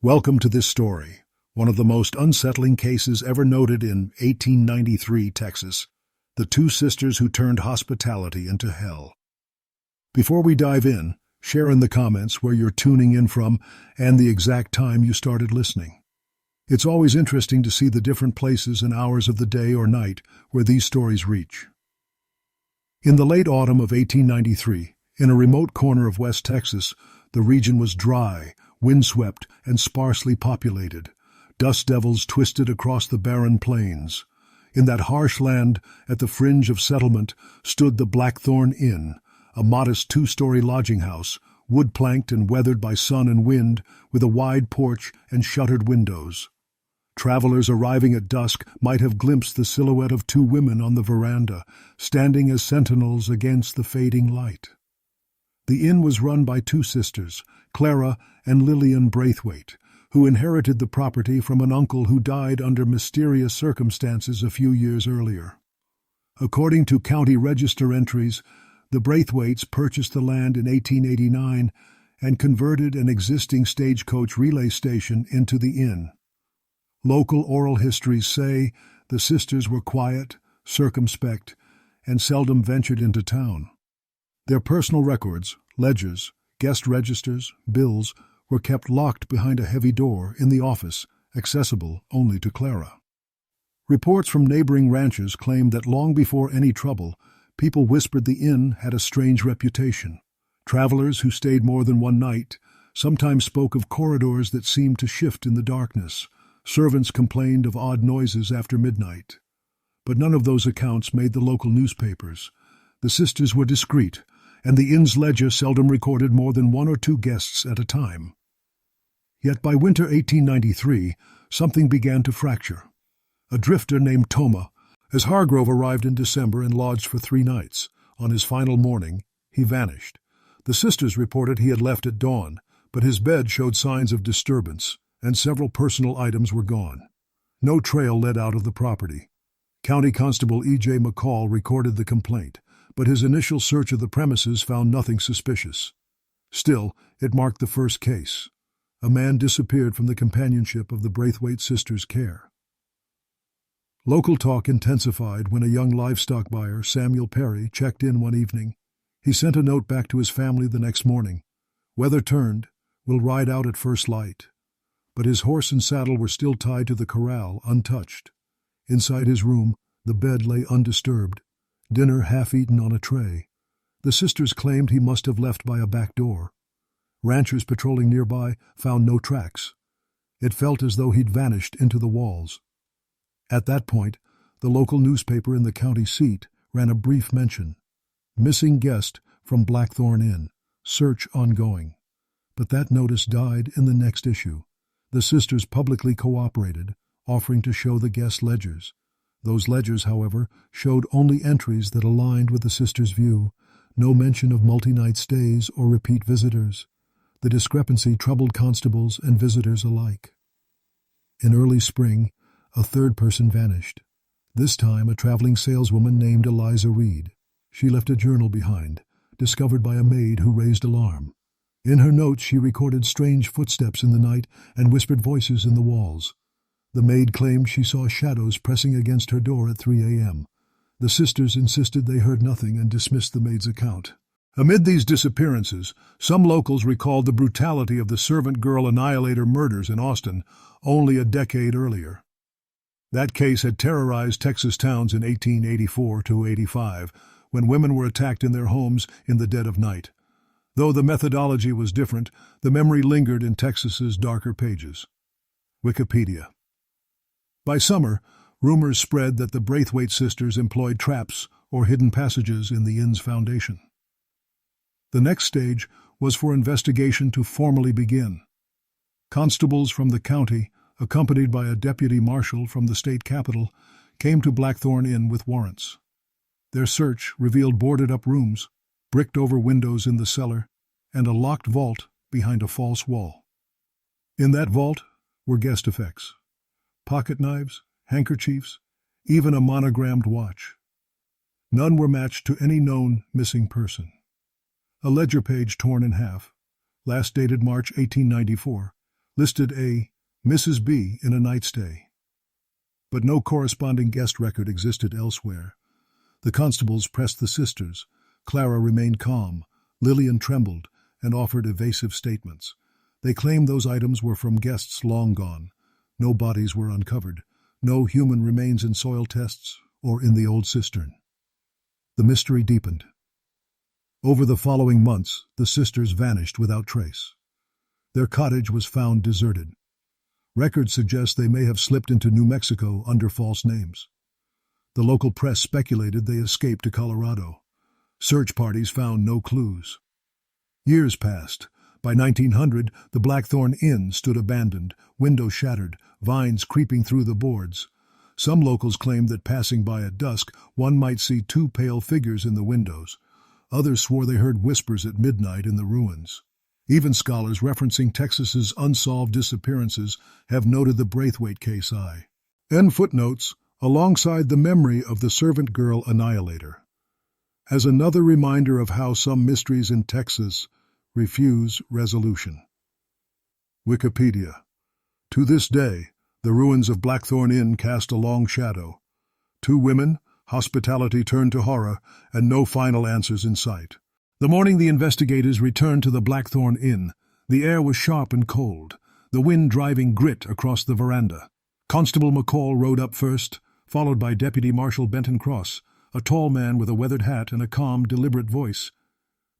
Welcome to this story, one of the most unsettling cases ever noted in 1893 Texas, the two sisters who turned hospitality into hell. Before we dive in, share in the comments where you're tuning in from and the exact time you started listening. It's always interesting to see the different places and hours of the day or night where these stories reach. In the late autumn of 1893, in a remote corner of West Texas, the region was dry, windswept, and sparsely populated. Dust devils twisted across the barren plains. In that harsh land, at the fringe of settlement, stood the Blackthorn Inn, a modest two-story lodging house, wood-planked and weathered by sun and wind, with a wide porch and shuttered windows. Travelers arriving at dusk might have glimpsed the silhouette of two women on the veranda, standing as sentinels against the fading light. The inn was run by two sisters, Clara and Lillian Braithwaite, who inherited the property from an uncle who died under mysterious circumstances a few years earlier. According to county register entries, the Braithwaites purchased the land in 1889 and converted an existing stagecoach relay station into the inn. Local oral histories say the sisters were quiet, circumspect, and seldom ventured into town. Their personal records, ledgers, guest registers, bills, were kept locked behind a heavy door in the office, accessible only to Clara. Reports from neighboring ranches claimed that long before any trouble, people whispered the inn had a strange reputation. Travelers who stayed more than one night sometimes spoke of corridors that seemed to shift in the darkness. Servants complained of odd noises after midnight. But none of those accounts made the local newspapers. The sisters were discreet, and the inn's ledger seldom recorded more than one or two guests at a time. Yet by winter 1893, something began to fracture. A drifter named Toma, as Hargrove arrived in December and lodged for 3 nights. On his final morning, he vanished. The sisters reported he had left at dawn, but his bed showed signs of disturbance, and several personal items were gone. No trail led out of the property. County Constable E.J. McCall recorded the complaint, but his initial search of the premises found nothing suspicious. Still, it marked the first case. A man disappeared from the companionship of the Braithwaite sisters' care. Local talk intensified when a young livestock buyer, Samuel Perry, checked in one evening. He sent a note back to his family the next morning. "Weather turned. We'll ride out at first light." But his horse and saddle were still tied to the corral, untouched. Inside his room, the bed lay undisturbed, dinner half-eaten on a tray. The sisters claimed he must have left by a back door. Ranchers patrolling nearby found no tracks. It felt as though he'd vanished into the walls. At that point, the local newspaper in the county seat ran a brief mention. "Missing guest from Blackthorn Inn. Search ongoing." But that notice died in the next issue. The sisters publicly cooperated, offering to show the guest ledgers. Those ledgers, however, showed only entries that aligned with the sisters' view, no mention of multi-night stays or repeat visitors. The discrepancy troubled constables and visitors alike. In early spring, a third person vanished. This time a traveling saleswoman named Eliza Reed. She left a journal behind, discovered by a maid who raised alarm. In her notes she recorded strange footsteps in the night and whispered voices in the walls. The maid claimed she saw shadows pressing against her door at 3 a.m. The sisters insisted they heard nothing and dismissed the maid's account. Amid these disappearances, some locals recalled the brutality of the servant girl annihilator murders in Austin only a decade earlier. That case had terrorized Texas towns in 1884 to 85, when women were attacked in their homes in the dead of night. Though the methodology was different, the memory lingered in Texas's darker pages. Wikipedia. By summer, rumors spread that the Braithwaite sisters employed traps or hidden passages in the inn's foundation. The next stage was for investigation to formally begin. Constables from the county, accompanied by a deputy marshal from the state capital, came to Blackthorn Inn with warrants. Their search revealed boarded-up rooms, bricked-over windows in the cellar, and a locked vault behind a false wall. In that vault were guest effects: pocket knives, handkerchiefs, even a monogrammed watch. None were matched to any known missing person. A ledger page torn in half, last dated March 1894, listed a Mrs. B in a night stay. But no corresponding guest record existed elsewhere. The constables pressed the sisters. Clara remained calm. Lillian trembled and offered evasive statements. They claimed those items were from guests long gone. No bodies were uncovered. No human remains in soil tests or in the old cistern. The mystery deepened. Over the following months, the sisters vanished without trace. Their cottage was found deserted. Records suggest they may have slipped into New Mexico under false names. The local press speculated they escaped to Colorado. Search parties found no clues. Years passed. By 1900, the Blackthorn Inn stood abandoned, windows shattered, vines creeping through the boards. Some locals claimed that passing by at dusk, one might see two pale figures in the windows. Others swore they heard whispers at midnight in the ruins. Even scholars referencing Texas's unsolved disappearances have noted the Braithwaite case I. End footnotes, alongside the memory of the servant girl annihilator, as another reminder of how some mysteries in Texas refuse resolution. Wikipedia. To this day, the ruins of Blackthorn Inn cast a long shadow. 2 women, hospitality turned to horror, and no final answers in sight. The morning the investigators returned to the Blackthorn Inn, the air was sharp and cold, the wind driving grit across the veranda. Constable McCall rode up first, followed by Deputy Marshal Benton Cross, a tall man with a weathered hat and a calm, deliberate voice.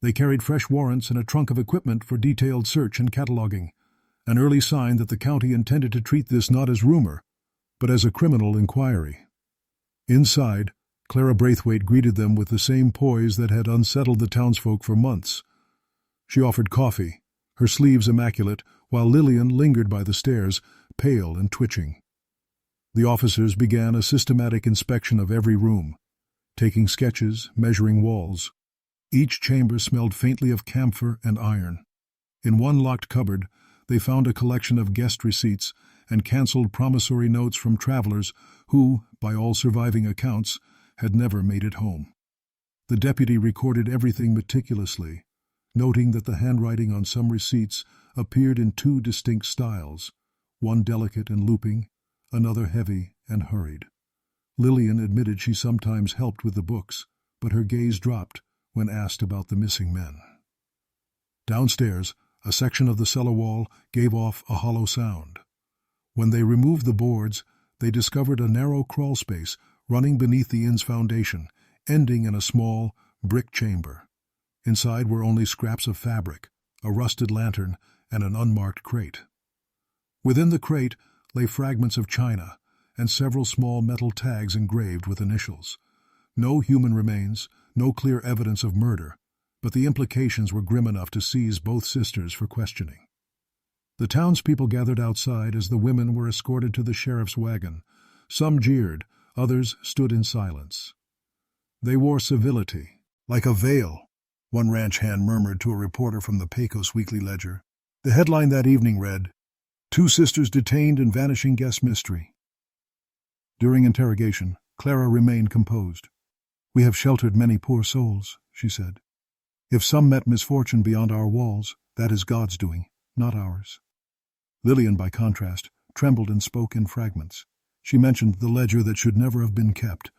They carried fresh warrants and a trunk of equipment for detailed search and cataloging, an early sign that the county intended to treat this not as rumor, but as a criminal inquiry. Inside, Clara Braithwaite greeted them with the same poise that had unsettled the townsfolk for months. She offered coffee, her sleeves immaculate, while Lillian lingered by the stairs, pale and twitching. The officers began a systematic inspection of every room, taking sketches, measuring walls. Each chamber smelled faintly of camphor and iron. In one locked cupboard, they found a collection of guest receipts and canceled promissory notes from travelers who, by all surviving accounts, had never made it home. The deputy recorded everything meticulously, noting that the handwriting on some receipts appeared in 2 distinct styles, one delicate and looping, another heavy and hurried. Lillian admitted she sometimes helped with the books, but her gaze dropped when asked about the missing men. Downstairs, a section of the cellar wall gave off a hollow sound. When they removed the boards, they discovered a narrow crawl space running beneath the inn's foundation, ending in a small, brick chamber. Inside were only scraps of fabric, a rusted lantern, and an unmarked crate. Within the crate lay fragments of china and several small metal tags engraved with initials. No human remains, no clear evidence of murder, but the implications were grim enough to seize both sisters for questioning. The townspeople gathered outside as the women were escorted to the sheriff's wagon. Some jeered, others stood in silence. They wore civility, like a veil, one ranch hand murmured to a reporter from the Pecos Weekly Ledger. The headline that evening read, "2 sisters detained in vanishing guest mystery." During interrogation, Clara remained composed. "We have sheltered many poor souls," she said. "If some met misfortune beyond our walls, that is God's doing, not ours." Lillian, by contrast, trembled and spoke in fragments. She mentioned the ledger that should never have been kept,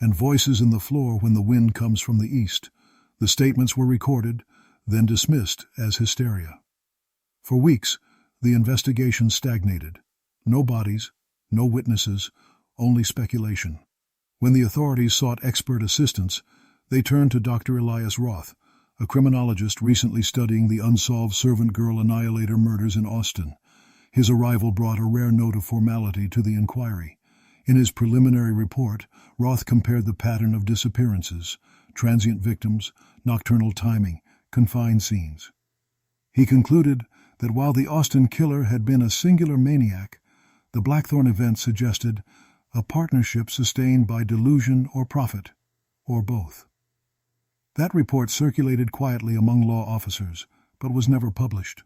and voices in the floor when the wind comes from the east. The statements were recorded, then dismissed as hysteria. For weeks, the investigation stagnated. No bodies, no witnesses, only speculation. When the authorities sought expert assistance, they turned to Dr. Elias Roth, a criminologist recently studying the unsolved servant girl annihilator murders in Austin. His arrival brought a rare note of formality to the inquiry. In his preliminary report, Roth compared the pattern of disappearances, transient victims, nocturnal timing, confined scenes. He concluded that while the Austin killer had been a singular maniac, the Blackthorn event suggested a partnership sustained by delusion or profit, or both. That report circulated quietly among law officers, but was never published.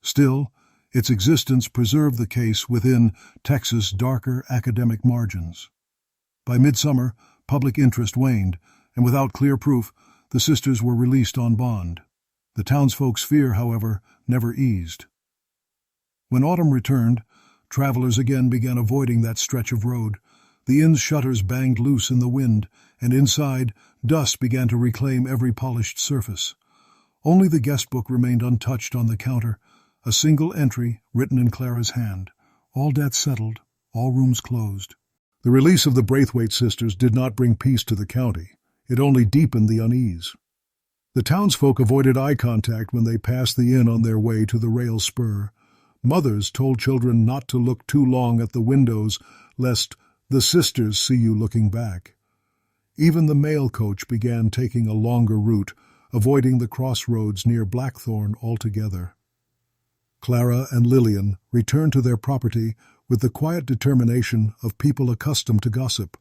Still, its existence preserved the case within Texas' darker academic margins. By midsummer, public interest waned, and without clear proof, the sisters were released on bond. The townsfolk's fear, however, never eased. When autumn returned, travelers again began avoiding that stretch of road. The inn's shutters banged loose in the wind, and inside, dust began to reclaim every polished surface. Only the guest book remained untouched on the counter, a single entry written in Clara's hand. All debts settled, all rooms closed. The release of the Braithwaite sisters did not bring peace to the county. It only deepened the unease. The townsfolk avoided eye contact when they passed the inn on their way to the rail spur. Mothers told children not to look too long at the windows, lest the sisters see you looking back. Even the mail coach began taking a longer route, avoiding the crossroads near Blackthorn altogether. Clara and Lillian returned to their property with the quiet determination of people accustomed to gossip.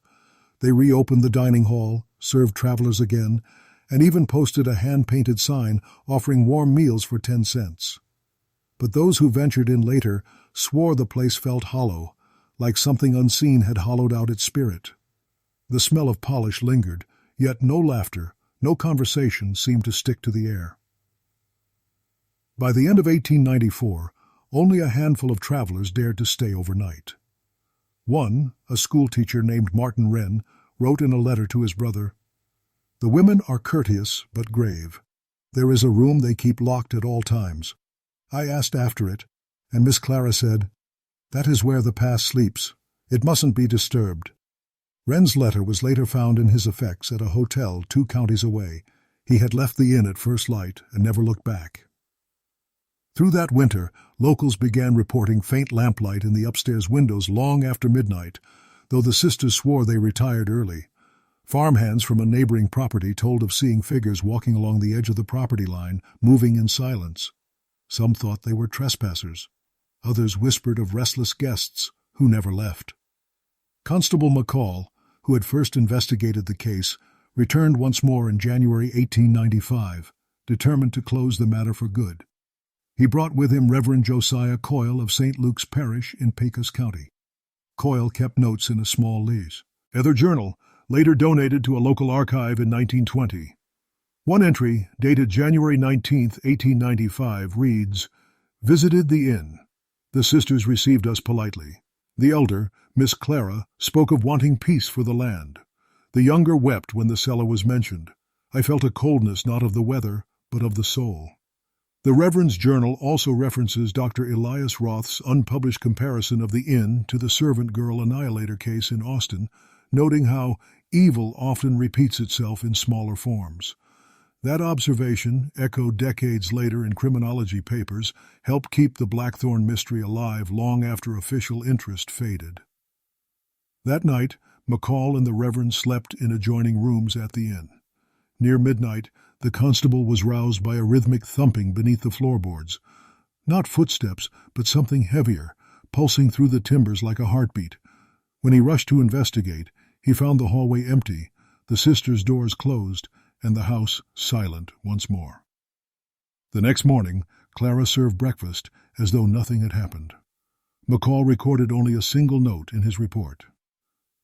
They reopened the dining hall, served travelers again, and even posted a hand-painted sign offering warm meals for 10 cents. But those who ventured in later swore the place felt hollow, like something unseen had hollowed out its spirit. The smell of polish lingered, yet no laughter, no conversation seemed to stick to the air. By the end of 1894, only a handful of travelers dared to stay overnight. One, a schoolteacher named Martin Wren, wrote in a letter to his brother, "The women are courteous but grave. There is a room they keep locked at all times. I asked after it, and Miss Clara said, 'That is where the past sleeps. It mustn't be disturbed.'" Wren's letter was later found in his effects at a hotel 2 counties away. He had left the inn at first light and never looked back. Through that winter, locals began reporting faint lamplight in the upstairs windows long after midnight, though the sisters swore they retired early. Farmhands from a neighboring property told of seeing figures walking along the edge of the property line, moving in silence. Some thought they were trespassers. Others whispered of restless guests who never left. Constable McCall, who had first investigated the case, returned once more in January 1895, determined to close the matter for good. He brought with him Reverend Josiah Coyle of St. Luke's Parish in Pecos County. Coyle kept notes in a small lease. Ether Journal, later donated to a local archive in 1920. One entry, dated January 19, 1895, reads, "Visited the inn. The sisters received us politely. The elder, Miss Clara, spoke of wanting peace for the land. The younger wept when the cellar was mentioned. I felt a coldness not of the weather, but of the soul." The Reverend's journal also references Dr. Elias Roth's unpublished comparison of the inn to the servant girl annihilator case in Austin, noting how evil often repeats itself in smaller forms. That observation, echoed decades later in criminology papers, helped keep the Blackthorn mystery alive long after official interest faded. That night, McCall and the Reverend slept in adjoining rooms at the inn. Near midnight, the constable was roused by a rhythmic thumping beneath the floorboards. Not footsteps, but something heavier, pulsing through the timbers like a heartbeat. When he rushed to investigate, he found the hallway empty, the sisters' doors closed, and the house silent once more. The next morning, Clara served breakfast as though nothing had happened. McCall recorded only a single note in his report.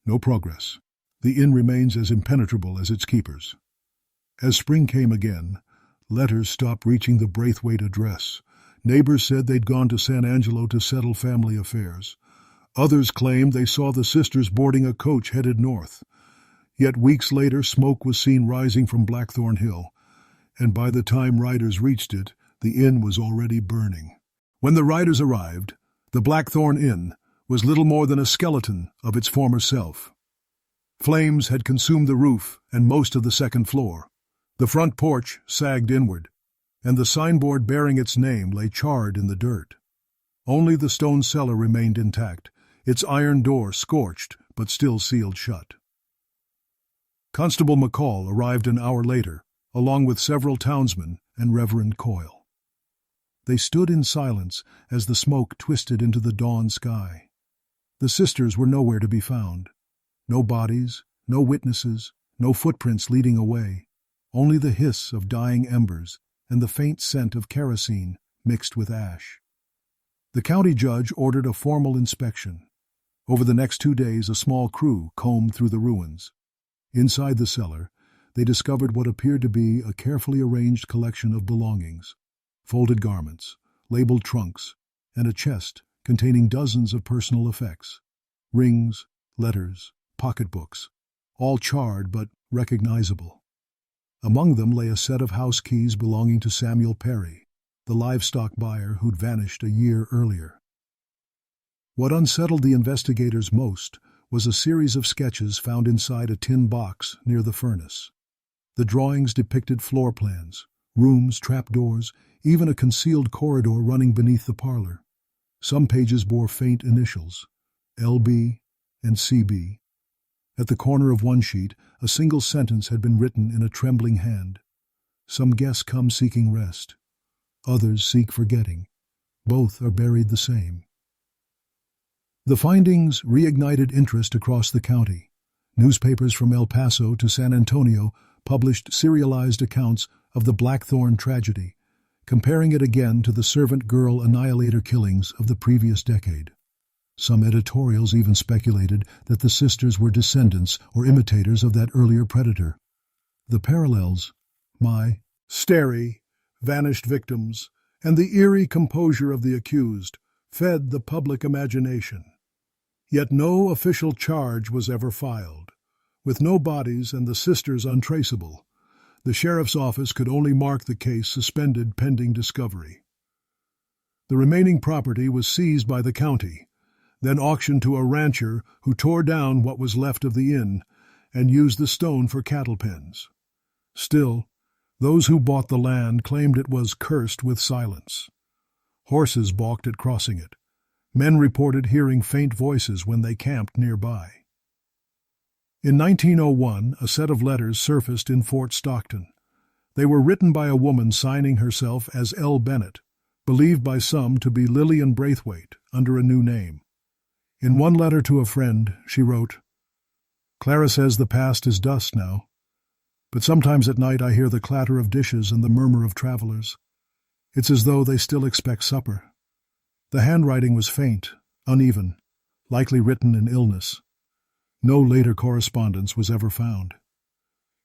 No progress. The inn remains as impenetrable as its keepers. As spring came again, letters stopped reaching the Braithwaite address. Neighbors said they'd gone to San Angelo to settle family affairs. Others claimed they saw the sisters boarding a coach headed north. Yet weeks later, smoke was seen rising from Blackthorn Hill, and by the time riders reached it, the inn was already burning. When the riders arrived, the Blackthorn Inn was little more than a skeleton of its former self. Flames had consumed the roof and most of the second floor. The front porch sagged inward, and the signboard bearing its name lay charred in the dirt. Only the stone cellar remained intact, its iron door scorched but still sealed shut. Constable McCall arrived an hour later, along with several townsmen and Reverend Coyle. They stood in silence as the smoke twisted into the dawn sky. The sisters were nowhere to be found. No bodies, no witnesses, no footprints leading away. Only the hiss of dying embers and the faint scent of kerosene mixed with ash. The county judge ordered a formal inspection. Over the next 2 days, a small crew combed through the ruins. Inside the cellar, they discovered what appeared to be a carefully arranged collection of belongings: folded garments, labeled trunks, and a chest containing dozens of personal effects. Rings, letters, pocketbooks, all charred but recognizable. Among them lay a set of house keys belonging to Samuel Perry, the livestock buyer who'd vanished a year earlier. What unsettled the investigators most was a series of sketches found inside a tin box near the furnace. The drawings depicted floor plans, rooms, trapdoors, even a concealed corridor running beneath the parlor. Some pages bore faint initials, LB and CB. At the corner of one sheet, a single sentence had been written in a trembling hand. Some guests come seeking rest. Others seek forgetting. Both are buried the same. The findings reignited interest across the county. Newspapers from El Paso to San Antonio published serialized accounts of the Blackthorn tragedy, comparing it again to the servant girl annihilator killings of the previous decade. Some editorials even speculated that the sisters were descendants or imitators of that earlier predator. The parallels, starry, vanished victims, and the eerie composure of the accused, fed the public imagination. Yet no official charge was ever filed. With no bodies and the sisters untraceable, the sheriff's office could only mark the case suspended pending discovery. The remaining property was seized by the county, then auctioned to a rancher who tore down what was left of the inn and used the stone for cattle pens. Still, those who bought the land claimed it was cursed with silence. Horses balked at crossing it. Men reported hearing faint voices when they camped nearby. In 1901, a set of letters surfaced in Fort Stockton. They were written by a woman signing herself as L. Bennett, believed by some to be Lillian Braithwaite under a new name. In one letter to a friend, she wrote, "Clara says the past is dust now, but sometimes at night I hear the clatter of dishes and the murmur of travelers. It's as though they still expect supper." The handwriting was faint, uneven, likely written in illness. No later correspondence was ever found.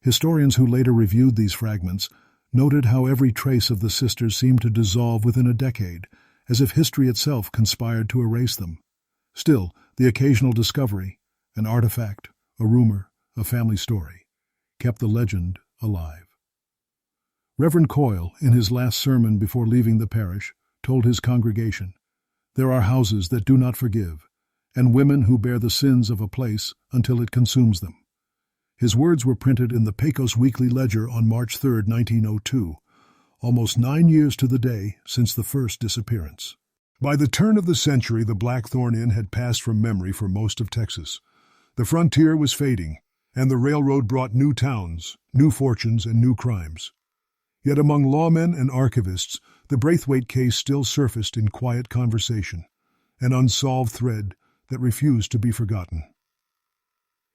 Historians who later reviewed these fragments noted how every trace of the sisters seemed to dissolve within a decade, as if history itself conspired to erase them. Still, the occasional discovery, an artifact, a rumor, a family story, kept the legend alive. Reverend Coyle, in his last sermon before leaving the parish, told his congregation, "There are houses that do not forgive, and women who bear the sins of a place until it consumes them." His words were printed in the Pecos Weekly Ledger on March 3, 1902, almost 9 years to the day since the first disappearance. By the turn of the century, the Blackthorn Inn had passed from memory for most of Texas. The frontier was fading, and the railroad brought new towns, new fortunes, and new crimes. Yet among lawmen and archivists, the Braithwaite case still surfaced in quiet conversation, an unsolved thread that refused to be forgotten.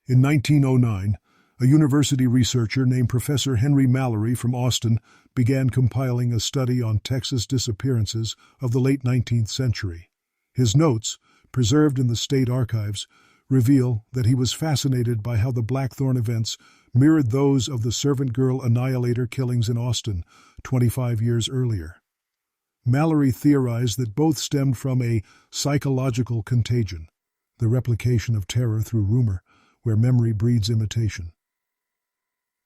In 1909, a university researcher named Professor Henry Mallory from Austin began compiling a study on Texas disappearances of the late 19th century. His notes, preserved in the state archives, reveal that he was fascinated by how the Blackthorn events mirrored those of the servant girl annihilator killings in Austin 25 years earlier. Mallory theorized that both stemmed from a psychological contagion, the replication of terror through rumor, where memory breeds imitation.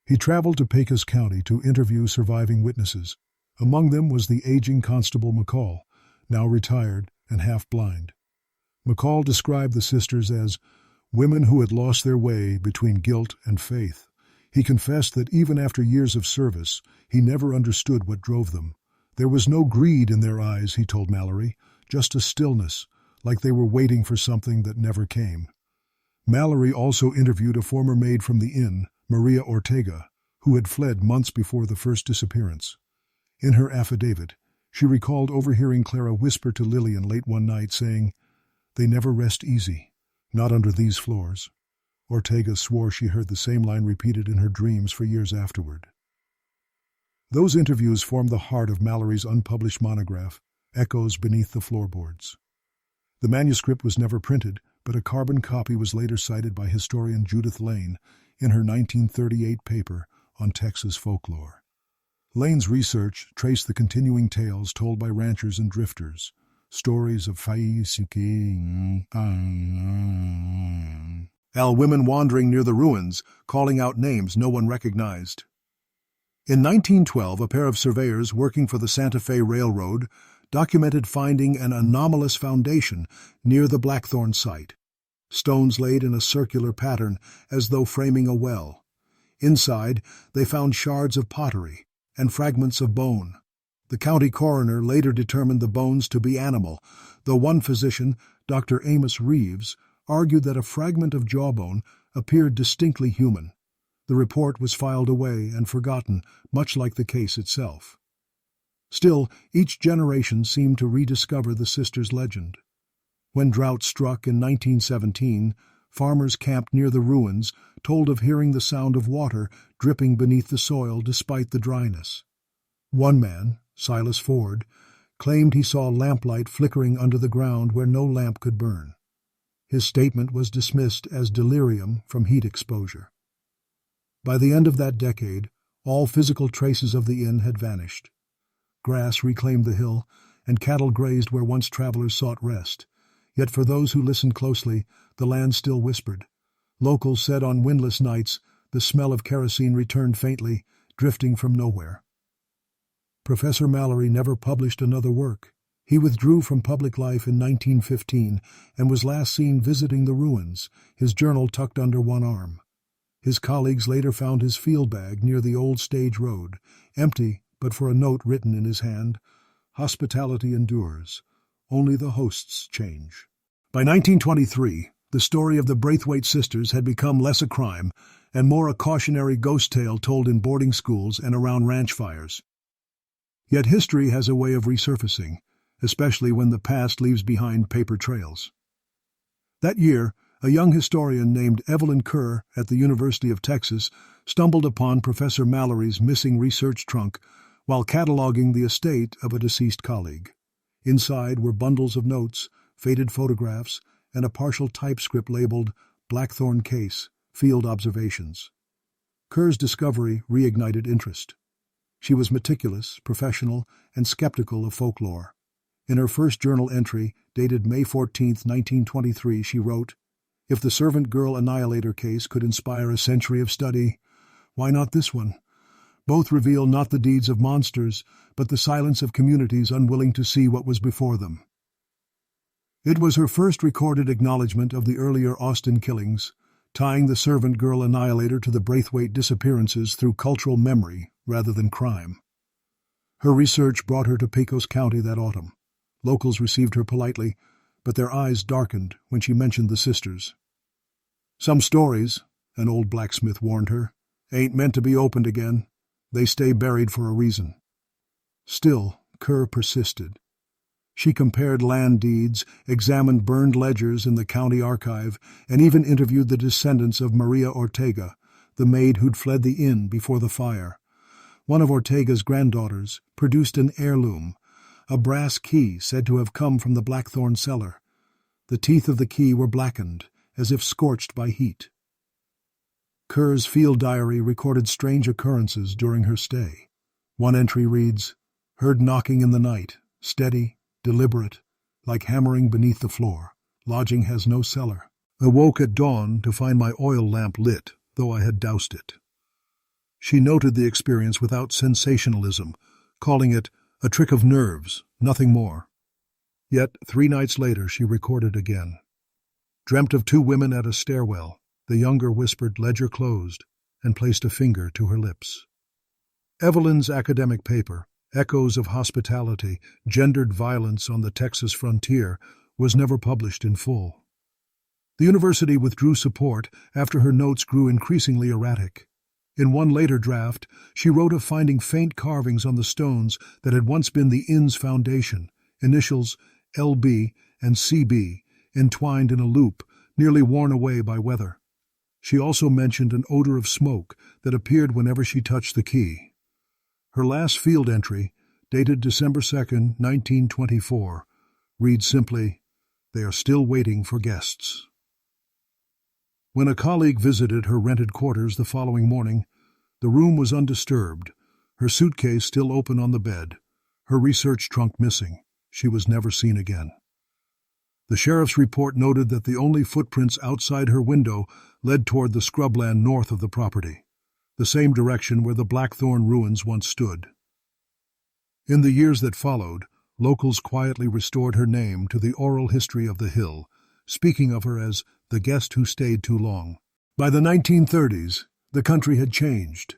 He traveled to Pecos County to interview surviving witnesses. Among them was the aging Constable McCall, now retired and half-blind. McCall described the sisters as women who had lost their way between guilt and faith. He confessed that even after years of service, he never understood what drove them. There was no greed in their eyes, he told Mallory, just a stillness, like they were waiting for something that never came. Mallory also interviewed a former maid from the inn, Maria Ortega, who had fled months before the first disappearance. In her affidavit, she recalled overhearing Clara whisper to Lillian late one night, saying, "They never rest easy, not under these floors." Ortega swore she heard the same line repeated in her dreams for years afterward. Those interviews formed the heart of Mallory's unpublished monograph, Echoes Beneath the Floorboards. The manuscript was never printed, but a carbon copy was later cited by historian Judith Lane in her 1938 paper on Texas folklore. Lane's research traced the continuing tales told by ranchers and drifters, Stories of women wandering near the ruins, calling out names no one recognized. In 1912, a pair of surveyors working for the Santa Fe Railroad documented finding an anomalous foundation near the Blackthorn site. Stones laid in a circular pattern as though framing a well. Inside, they found shards of pottery and fragments of bone. The county coroner later determined the bones to be animal, though one physician, Dr. Amos Reeves, argued that a fragment of jawbone appeared distinctly human. The report was filed away and forgotten, much like the case itself. Still, each generation seemed to rediscover the sisters' legend. When drought struck in 1917, farmers camped near the ruins told of hearing the sound of water dripping beneath the soil despite the dryness. One man, Silas Ford, claimed he saw lamplight flickering under the ground where no lamp could burn. His statement was dismissed as delirium from heat exposure. By the end of that decade, all physical traces of the inn had vanished. Grass reclaimed the hill, and cattle grazed where once travelers sought rest. Yet for those who listened closely, the land still whispered. Locals said on windless nights the smell of kerosene returned faintly, drifting from nowhere. Professor Mallory never published another work. He withdrew from public life in 1915 and was last seen visiting the ruins, his journal tucked under one arm. His colleagues later found his field bag near the old stage road, empty but for a note written in his hand, "Hospitality endures. Only the hosts change." By 1923, the story of the Braithwaite sisters had become less a crime and more a cautionary ghost tale told in boarding schools and around ranch fires. Yet history has a way of resurfacing, especially when the past leaves behind paper trails. That year, a young historian named Evelyn Kerr at the University of Texas stumbled upon Professor Mallory's missing research trunk while cataloging the estate of a deceased colleague. Inside were bundles of notes, faded photographs, and a partial typescript labeled Blackthorn Case, Field Observations. Kerr's discovery reignited interest. She was meticulous, professional, and skeptical of folklore. In her first journal entry, dated May 14, 1923, she wrote, "If the servant girl annihilator case could inspire a century of study, why not this one? Both reveal not the deeds of monsters, but the silence of communities unwilling to see what was before them." It was her first recorded acknowledgement of the earlier Austin killings, tying the servant girl annihilator to the Braithwaite disappearances through cultural memory rather than crime. Her research brought her to Pecos County that autumn. Locals received her politely, but their eyes darkened when she mentioned the sisters. "Some stories," an old blacksmith warned her, "ain't meant to be opened again. They stay buried for a reason." Still, Kerr persisted. She compared land deeds, examined burned ledgers in the county archive, and even interviewed the descendants of Maria Ortega, the maid who'd fled the inn before the fire. One of Ortega's granddaughters produced an heirloom, a brass key said to have come from the Blackthorn cellar. The teeth of the key were blackened, as if scorched by heat. Kerr's field diary recorded strange occurrences during her stay. One entry reads, "Heard knocking in the night, steady, deliberate, like hammering beneath the floor. Lodging has no cellar. Awoke at dawn to find my oil lamp lit, though I had doused it." She noted the experience without sensationalism, calling it a trick of nerves, nothing more. Yet 3 nights later she recorded again. "Dreamt of 2 women at a stairwell. The younger whispered ledger closed and placed a finger to her lips." Evelyn's academic paper, Echoes of Hospitality, Gendered Violence on the Texas Frontier, was never published in full. The university withdrew support after her notes grew increasingly erratic. In one later draft, she wrote of finding faint carvings on the stones that had once been the inn's foundation, initials LB and CB, entwined in a loop, nearly worn away by weather. She also mentioned an odor of smoke that appeared whenever she touched the key. Her last field entry, dated December 2, 1924, reads simply, "They are still waiting for guests." When a colleague visited her rented quarters the following morning, the room was undisturbed, her suitcase still open on the bed, her research trunk missing. she was never seen again. The sheriff's report noted that the only footprints outside her window led toward the scrubland north of the property, the same direction where the Blackthorn ruins once stood. In the years that followed, locals quietly restored her name to the oral history of the hill, speaking of her as the guest who stayed too long. By the 1930s, the country had changed.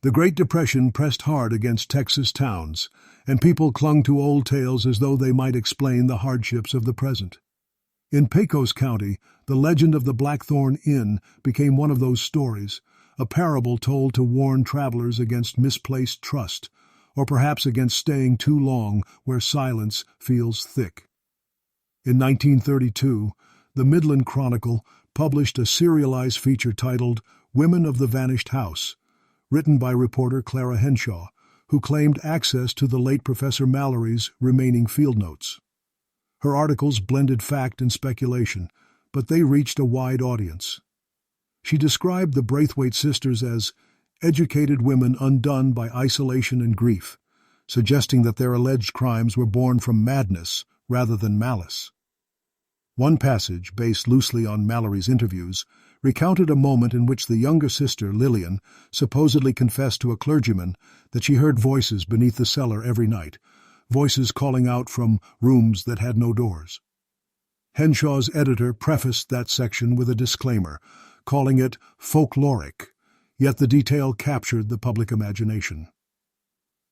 The Great Depression pressed hard against Texas towns, and people clung to old tales as though they might explain the hardships of the present. In Pecos County, the legend of the Blackthorn Inn became one of those stories, a parable told to warn travelers against misplaced trust, or perhaps against staying too long where silence feels thick. In 1932, the Midland Chronicle published a serialized feature titled Women of the Vanished House, written by reporter Clara Henshaw, who claimed access to the late Professor Mallory's remaining field notes. Her articles blended fact and speculation, but they reached a wide audience. She described the Braithwaite sisters as educated women undone by isolation and grief, suggesting that their alleged crimes were born from madness rather than malice. One passage, based loosely on Mallory's interviews, recounted a moment in which the younger sister, Lillian, supposedly confessed to a clergyman that she heard voices beneath the cellar every night, voices calling out from rooms that had no doors. Henshaw's editor prefaced that section with a disclaimer, calling it folkloric, yet the detail captured the public imagination.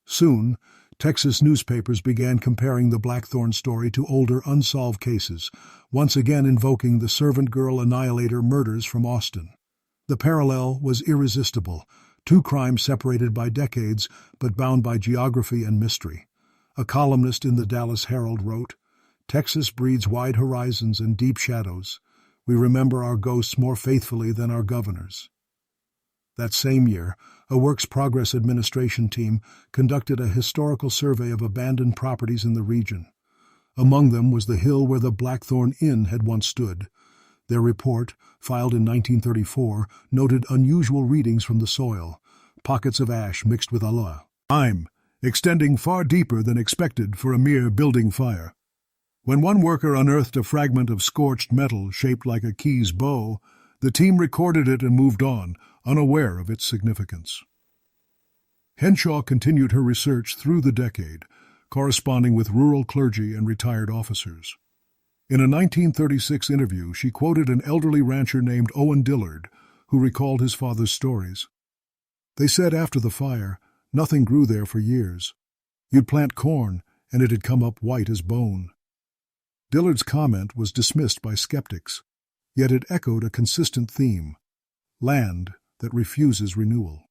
Soon, Texas newspapers began comparing the Blackthorn story to older unsolved cases, once again invoking the servant girl annihilator murders from Austin. The parallel was irresistible, two crimes separated by decades but bound by geography and mystery. A columnist in the Dallas Herald wrote, "Texas breeds wide horizons and deep shadows. We remember our ghosts more faithfully than our governors." That same year, a Works Progress Administration team conducted a historical survey of abandoned properties in the region. Among them was the hill where the Blackthorn Inn had once stood. Their report, filed in 1934, noted unusual readings from the soil, pockets of ash mixed with aloe, lime, extending far deeper than expected for a mere building fire. When one worker unearthed a fragment of scorched metal shaped like a Keyes bow, the team recorded it and moved on, unaware of its significance. Henshaw continued her research through the decade, corresponding with rural clergy and retired officers. In a 1936 interview, she quoted an elderly rancher named Owen Dillard, who recalled his father's stories. "They said after the fire, nothing grew there for years. You'd plant corn, and it'd come up white as bone." Dillard's comment was dismissed by skeptics, yet it echoed a consistent theme: land that refuses renewal.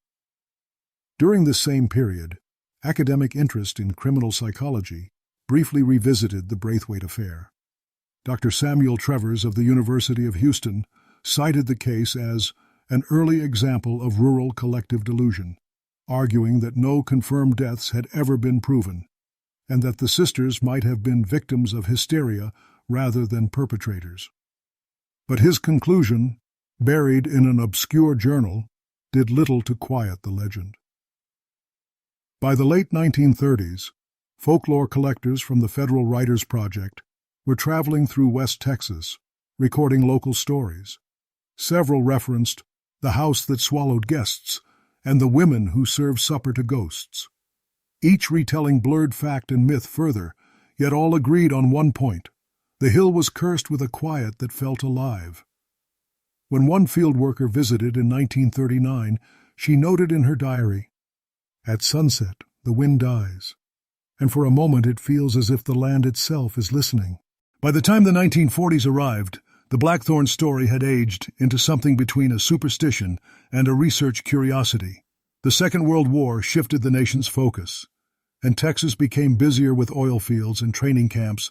During this same period, academic interest in criminal psychology briefly revisited the Braithwaite affair. Dr. Samuel Trevors of the University of Houston cited the case as an early example of rural collective delusion, arguing that no confirmed deaths had ever been proven, and that the sisters might have been victims of hysteria rather than perpetrators. But his conclusion, buried in an obscure journal, did little to quiet the legend. By the late 1930s, folklore collectors from the Federal Writers Project were traveling through West Texas, recording local stories. Several referenced the house that swallowed guests and the women who served supper to ghosts, each retelling blurred fact and myth further, yet all agreed on one point: the hill was cursed with a quiet that felt alive. When one field worker visited in 1939, she noted in her diary, "At sunset, the wind dies, and for a moment it feels as if the land itself is listening." By the time the 1940s arrived, the Blackthorn story had aged into something between a superstition and a research curiosity. The Second World War shifted the nation's focus, and Texas became busier with oil fields and training camps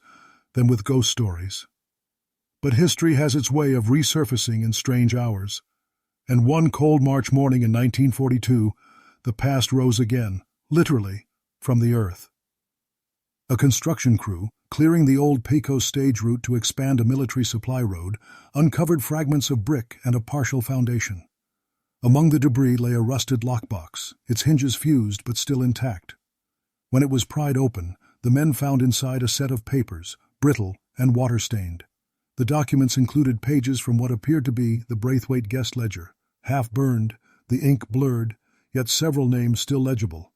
than with ghost stories. But history has its way of resurfacing in strange hours, and one cold March morning in 1942, the past rose again, literally, from the earth. A construction crew, clearing the old Pecos stage route to expand a military supply road, uncovered fragments of brick and a partial foundation. Among the debris lay a rusted lockbox, its hinges fused but still intact. When it was pried open, The men found inside a set of papers, brittle and water-stained. The documents included pages from what appeared to be the Braithwaite guest ledger, half burned, the ink blurred, yet several names still legible.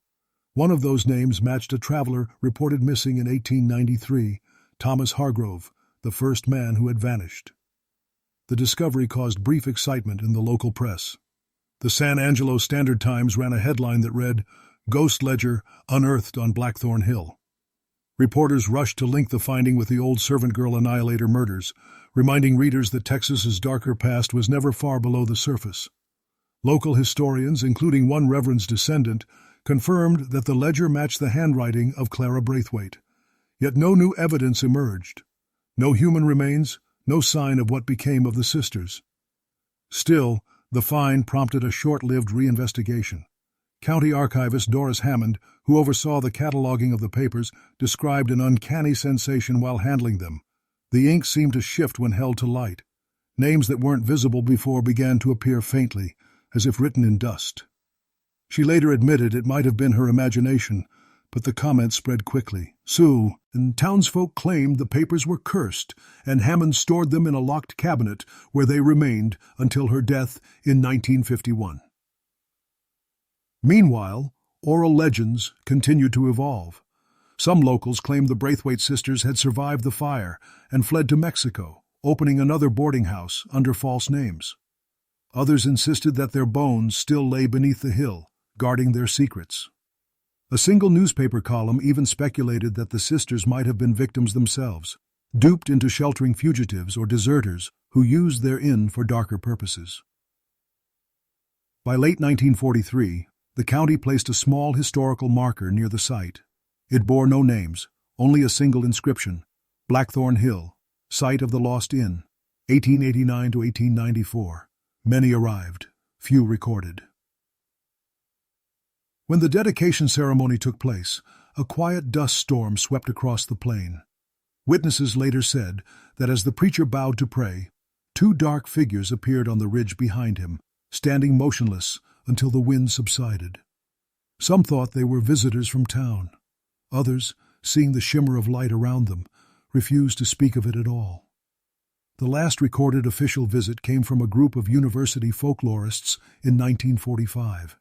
One of those names matched a traveler reported missing in 1893, Thomas Hargrove, the first man who had vanished. The discovery caused brief excitement in the local press. The San Angelo Standard-Times ran a headline that read, "Ghost Ledger Unearthed on Blackthorn Hill." Reporters rushed to link the finding with the old servant girl Annihilator murders, reminding readers that Texas's darker past was never far below the surface. Local historians, including one Reverend's descendant, confirmed that the ledger matched the handwriting of Clara Braithwaite. Yet no new evidence emerged. No human remains, no sign of what became of the sisters. Still, the find prompted a short-lived reinvestigation. County archivist Doris Hammond, who oversaw the cataloging of the papers, described an uncanny sensation while handling them. The ink seemed to shift when held to light. Names that weren't visible before began to appear faintly, as if written in dust. She later admitted it might have been her imagination, but the comments spread quickly. Sioux and townsfolk claimed the papers were cursed, and Hammond stored them in a locked cabinet where they remained until her death in 1951. Meanwhile, oral legends continued to evolve. Some locals claimed the Braithwaite sisters had survived the fire and fled to Mexico, opening another boarding house under false names. Others insisted that their bones still lay beneath the hill, guarding their secrets. A single newspaper column even speculated that the sisters might have been victims themselves, duped into sheltering fugitives or deserters who used their inn for darker purposes. By late 1943, the county placed a small historical marker near the site. It bore no names, only a single inscription, Blackthorn Hill, site of the Lost Inn, 1889 to 1894. Many arrived, few recorded. When the dedication ceremony took place, a quiet dust storm swept across the plain. Witnesses later said that as the preacher bowed to pray, two dark figures appeared on the ridge behind him, standing motionless until the wind subsided. Some thought they were visitors from town. Others, seeing the shimmer of light around them, refused to speak of it at all. The last recorded official visit came from a group of university folklorists in 1945.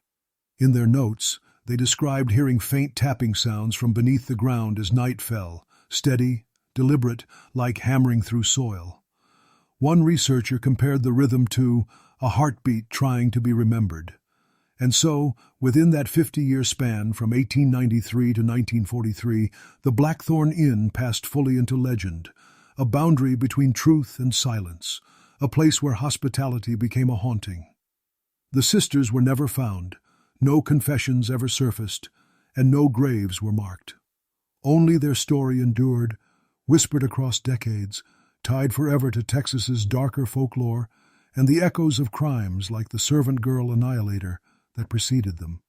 In their notes, they described hearing faint tapping sounds from beneath the ground as night fell, steady, deliberate, like hammering through soil. One researcher compared the rhythm to a heartbeat trying to be remembered. And so, within that 50-year span from 1893 to 1943, the Blackthorn Inn passed fully into legend, a boundary between truth and silence, a place where hospitality became a haunting. The sisters were never found, no confessions ever surfaced, and no graves were marked. Only their story endured, whispered across decades, tied forever to Texas's darker folklore and the echoes of crimes like the servant girl Annihilator that preceded them.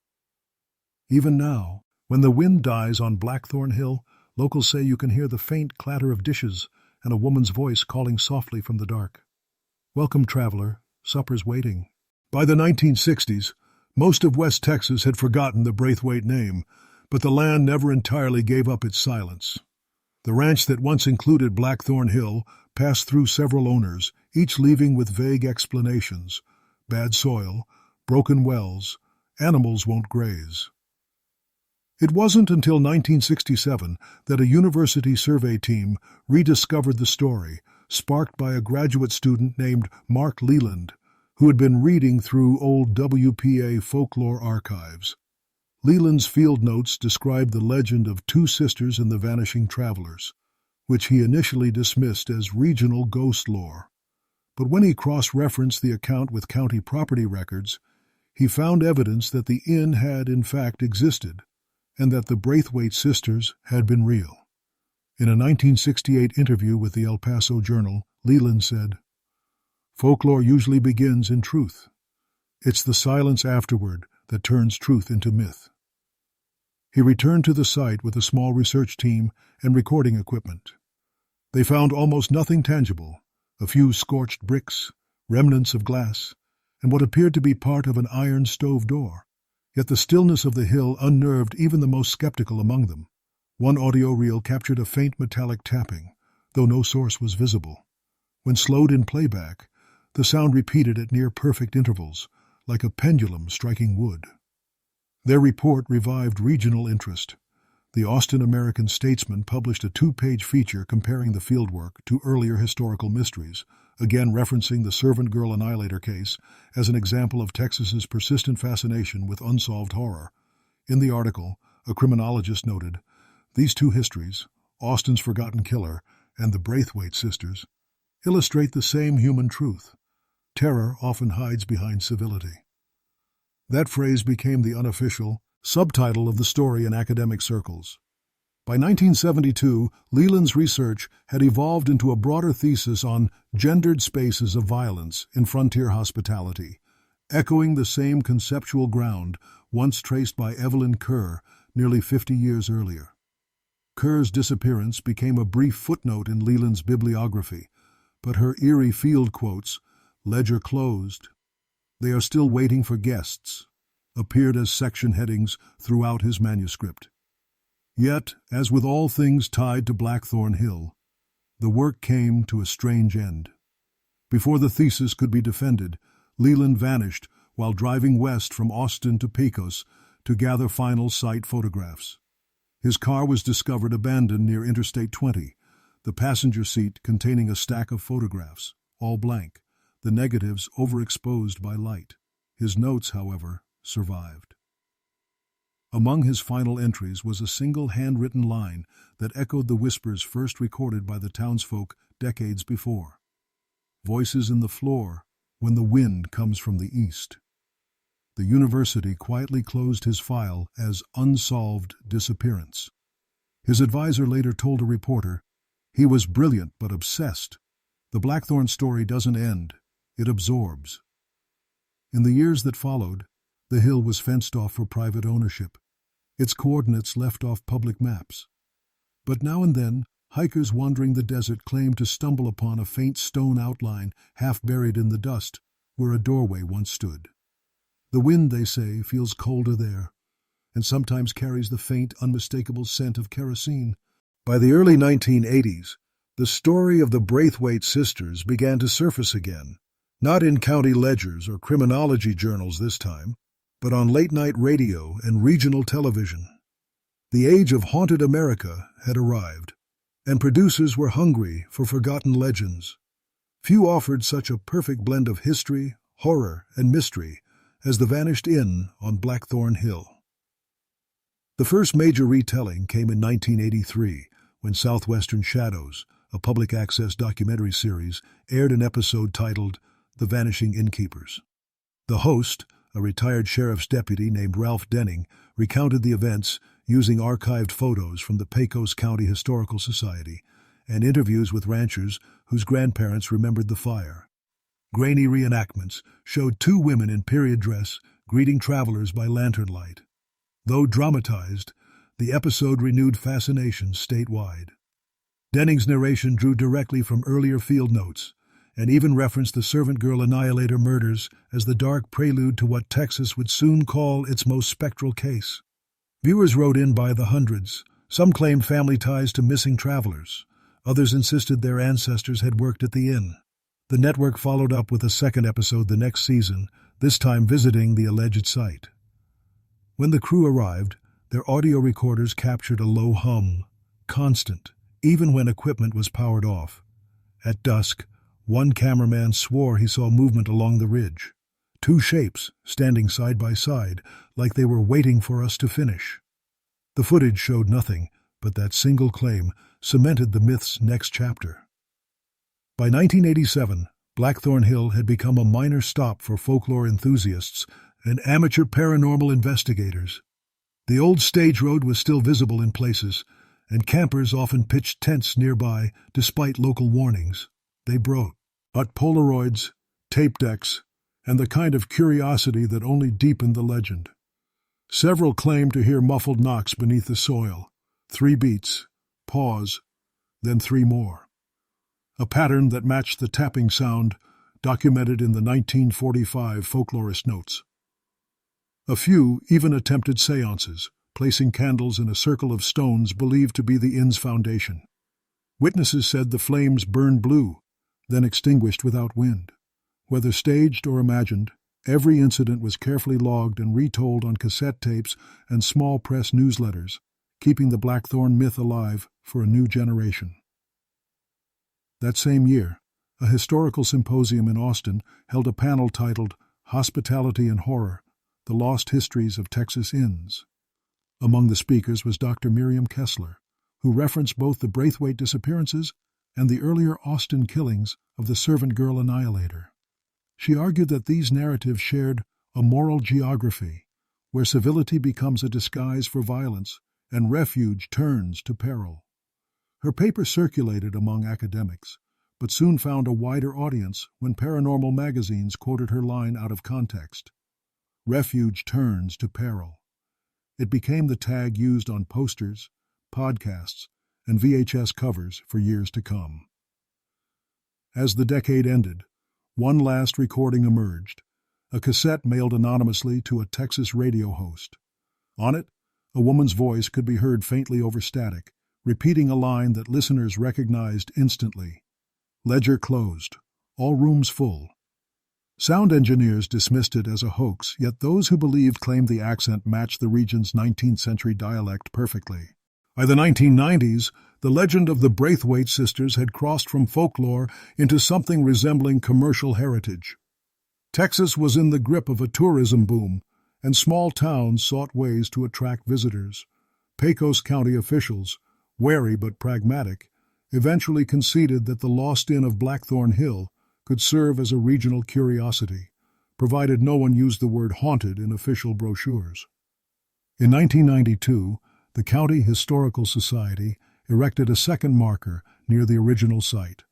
Even now, when the wind dies on Blackthorn Hill, locals say you can hear the faint clatter of dishes and a woman's voice calling softly from the dark. "Welcome, traveler, supper's waiting." By the 1960s, most of West Texas had forgotten the Braithwaite name, but the land never entirely gave up its silence. The ranch that once included Blackthorn Hill passed through several owners, each leaving with vague explanations. Bad soil, broken wells, animals won't graze. It wasn't until 1967 that a university survey team rediscovered the story, sparked by a graduate student named Mark Leland, who had been reading through old WPA folklore archives. Leland's field notes described the legend of two sisters and the vanishing travelers, which he initially dismissed as regional ghost lore. But when he cross-referenced the account with county property records, he found evidence that the inn had in fact existed, and that the Braithwaite sisters had been real. In a 1968 interview with the El Paso Journal, Leland said, "Folklore usually begins in truth. It's the silence afterward that turns truth into myth." He returned to the site with a small research team and recording equipment. They found almost nothing tangible, a few scorched bricks, remnants of glass, and what appeared to be part of an iron stove door. Yet the stillness of the hill unnerved even the most skeptical among them. One audio reel captured a faint metallic tapping, though no source was visible. When slowed in playback, the sound repeated at near-perfect intervals, like a pendulum striking wood. Their report revived regional interest. The Austin American-Statesman published a 2-page feature comparing the fieldwork to earlier historical mysteries, again referencing the Servant Girl Annihilator case as an example of Texas's persistent fascination with unsolved horror. In the article, a criminologist noted, "These two histories, Austin's Forgotten Killer and the Braithwaite sisters, illustrate the same human truth. Terror often hides behind civility." That phrase became the unofficial subtitle of the story in academic circles. By 1972, Leland's research had evolved into a broader thesis on gendered spaces of violence in frontier hospitality, echoing the same conceptual ground once traced by Evelyn Kerr nearly 50 years earlier. Kerr's disappearance became a brief footnote in Leland's bibliography, but her eerie field quotes, "Ledger closed. They are still waiting for guests," appeared as section headings throughout his manuscript. Yet, as with all things tied to Blackthorn Hill, the work came to a strange end. Before the thesis could be defended, Leland vanished while driving west from Austin to Pecos to gather final site photographs. His car was discovered abandoned near Interstate 20, the passenger seat containing a stack of photographs, all blank, the negatives overexposed by light. His notes, however, survived. Among his final entries was a single handwritten line that echoed the whispers first recorded by the townsfolk decades before. "Voices in the floor when the wind comes from the east." The university quietly closed his file as unsolved disappearance. His advisor later told a reporter, "He was brilliant but obsessed. The Blackthorn story doesn't end, it absorbs." In the years that followed, the hill was fenced off for private ownership, its coordinates left off public maps. But now and then, hikers wandering the desert claimed to stumble upon a faint stone outline half buried in the dust where a doorway once stood. The wind, they say, feels colder there, and sometimes carries the faint, unmistakable scent of kerosene. By the early 1980s, the story of the Braithwaite sisters began to surface again, not in county ledgers or criminology journals this time, but on late-night radio and regional television. The age of haunted America had arrived, and producers were hungry for forgotten legends. Few offered such a perfect blend of history, horror, and mystery as The Vanished Inn on Blackthorn Hill. The first major retelling came in 1983, when Southwestern Shadows, a public-access documentary series, aired an episode titled The Vanishing Innkeepers. The host, a retired sheriff's deputy named Ralph Denning, recounted the events using archived photos from the Pecos County Historical Society and interviews with ranchers whose grandparents remembered the fire. Grainy reenactments showed two women in period dress greeting travelers by lantern light. Though dramatized, the episode renewed fascination statewide. Denning's narration drew directly from earlier field notes and even referenced the Servant Girl Annihilator murders as the dark prelude to what Texas would soon call its most spectral case. Viewers wrote in by the hundreds. Some claimed family ties to missing travelers. Others insisted their ancestors had worked at the inn. The network followed up with a second episode the next season, this time visiting the alleged site. When the crew arrived, their audio recorders captured a low hum, constant, even when equipment was powered off. At dusk, one cameraman swore he saw movement along the ridge. Two shapes, standing side by side, like they were waiting for us to finish. The footage showed nothing, but that single claim cemented the myth's next chapter. By 1987, Blackthorn Hill had become a minor stop for folklore enthusiasts and amateur paranormal investigators. The old stage road was still visible in places, and campers often pitched tents nearby despite local warnings. They brought Polaroids, tape decks, and the kind of curiosity that only deepened the legend. Several claimed to hear muffled knocks beneath the soil. 3 beats, pause, then 3 more. A pattern that matched the tapping sound documented in the 1945 folklorist notes. A few even attempted seances, placing candles in a circle of stones believed to be the inn's foundation. Witnesses said the flames burned blue, then extinguished without wind. Whether staged or imagined, every incident was carefully logged and retold on cassette tapes and small press newsletters, keeping the Blackthorn myth alive for a new generation. That same year, a historical symposium in Austin held a panel titled Hospitality and Horror: The Lost Histories of Texas Inns. Among the speakers was Dr. Miriam Kessler, who referenced both the Braithwaite disappearances and the earlier Austin killings of the servant girl annihilator. She argued that these narratives shared a moral geography, where civility becomes a disguise for violence and refuge turns to peril. Her paper circulated among academics, but soon found a wider audience when paranormal magazines quoted her line out of context. Refuge turns to peril. It became the tag used on posters, podcasts, and VHS covers for years to come. As the decade ended, one last recording emerged, a cassette mailed anonymously to a Texas radio host. On it, a woman's voice could be heard faintly over static, repeating a line that listeners recognized instantly. Ledger closed. All rooms full. Sound engineers dismissed it as a hoax, yet those who believed claimed the accent matched the region's 19th century dialect perfectly. By the 1990s, the legend of the Braithwaite sisters had crossed from folklore into something resembling commercial heritage. Texas was in the grip of a tourism boom, and small towns sought ways to attract visitors. Pecos County officials, wary but pragmatic, eventually conceded that the lost inn of Blackthorn Hill could serve as a regional curiosity, provided no one used the word haunted in official brochures. In 1992, the County Historical Society erected a second marker near the original site,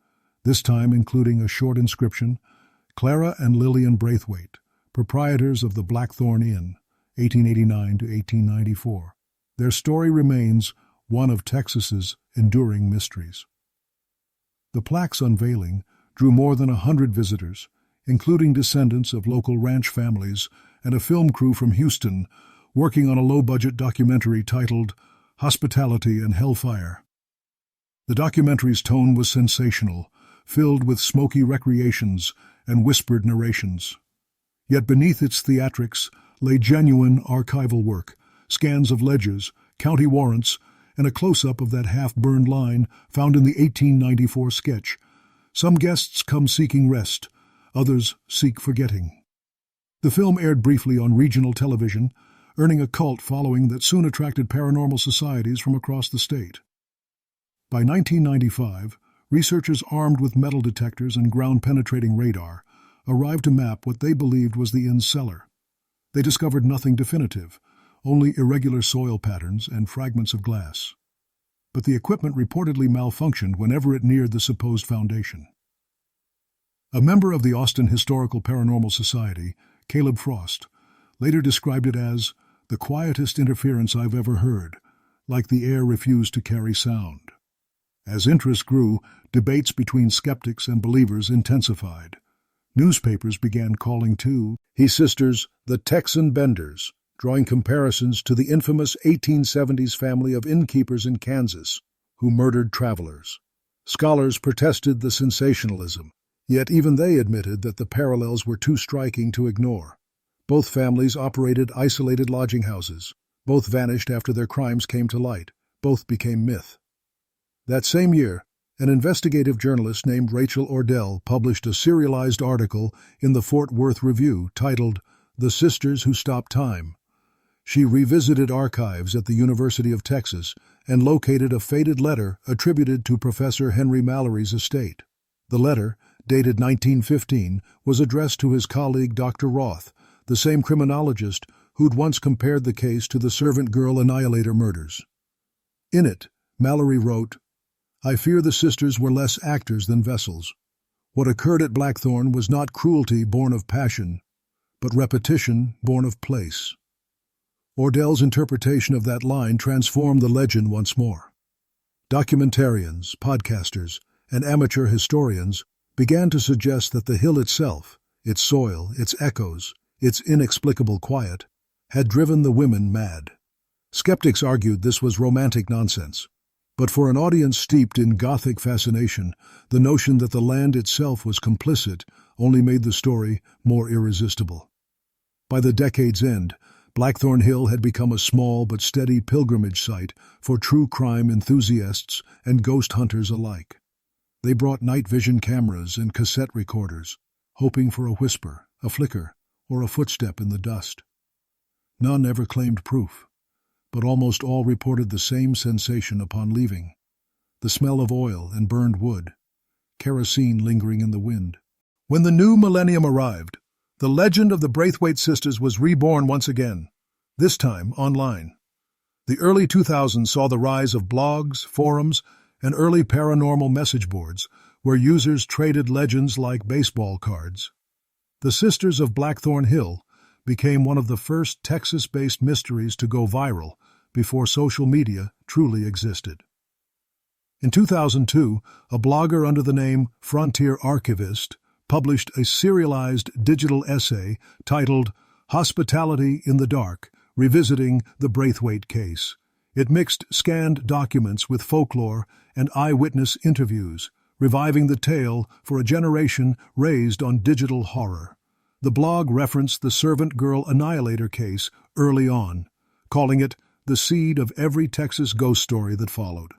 this time including a short inscription: Clara and Lillian Braithwaite, proprietors of the Blackthorn Inn, 1889 to 1894. Their story remains one of Texas's enduring mysteries. The plaque's unveiling drew more than 100 visitors, including descendants of local ranch families and a film crew from Houston working on a low-budget documentary titled Hospitality and Hellfire. The documentary's tone was sensational, filled with smoky recreations and whispered narrations. Yet beneath its theatrics lay genuine archival work, scans of ledgers, county warrants, and a close-up of that half-burned line found in the 1894 sketch. Some guests come seeking rest, others seek forgetting. The film aired briefly on regional television, earning a cult following that soon attracted paranormal societies from across the state. By 1995, researchers armed with metal detectors and ground-penetrating radar arrived to map what they believed was the inn's cellar. They discovered nothing definitive, only irregular soil patterns and fragments of glass. But the equipment reportedly malfunctioned whenever it neared the supposed foundation. A member of the Austin Historical Paranormal Society, Caleb Frost, later described it as the quietest interference I've ever heard, like the air refused to carry sound. As interest grew, debates between skeptics and believers intensified. Newspapers began calling too his sisters the Texan Benders, drawing comparisons to the infamous 1870s family of innkeepers in Kansas who murdered travelers. Scholars protested the sensationalism, yet even they admitted that the parallels were too striking to ignore. Both families operated isolated lodging houses. Both vanished after their crimes came to light. Both became myth. That same year, an investigative journalist named Rachel Ordell published a serialized article in the Fort Worth Review titled The Sisters Who Stopped Time. She revisited archives at the University of Texas and located a faded letter attributed to Professor Henry Mallory's estate. The letter, dated 1915, was addressed to his colleague Dr. Roth, the same criminologist who'd once compared the case to the servant girl annihilator murders. In it, Mallory wrote, "I fear the sisters were less actors than vessels. What occurred at Blackthorn was not cruelty born of passion, but repetition born of place." Ordell's interpretation of that line transformed the legend once more. Documentarians, podcasters, and amateur historians began to suggest that the hill itself, its soil, its echoes, its inexplicable quiet, had driven the women mad. Skeptics argued this was romantic nonsense. But for an audience steeped in Gothic fascination, the notion that the land itself was complicit only made the story more irresistible. By the decade's end, Blackthorn Hill had become a small but steady pilgrimage site for true crime enthusiasts and ghost hunters alike. They brought night vision cameras and cassette recorders, hoping for a whisper, a flicker, or a footstep in the dust. None ever claimed proof, but almost all reported the same sensation upon leaving: the smell of oil and burned wood, kerosene lingering in the wind. When the new millennium arrived, the legend of the Braithwaite sisters was reborn once again, this time online. The early 2000s saw the rise of blogs, forums, and early paranormal message boards, where users traded legends like baseball cards. The Sisters of Blackthorn Hill became one of the first Texas-based mysteries to go viral before social media truly existed. In 2002, a blogger under the name Frontier Archivist published a serialized digital essay titled Hospitality in the Dark, Revisiting the Braithwaite Case. It mixed scanned documents with folklore and eyewitness interviews, reviving the tale for a generation raised on digital horror. The blog referenced the Servant Girl Annihilator case early on, calling it the seed of every Texas ghost story that followed.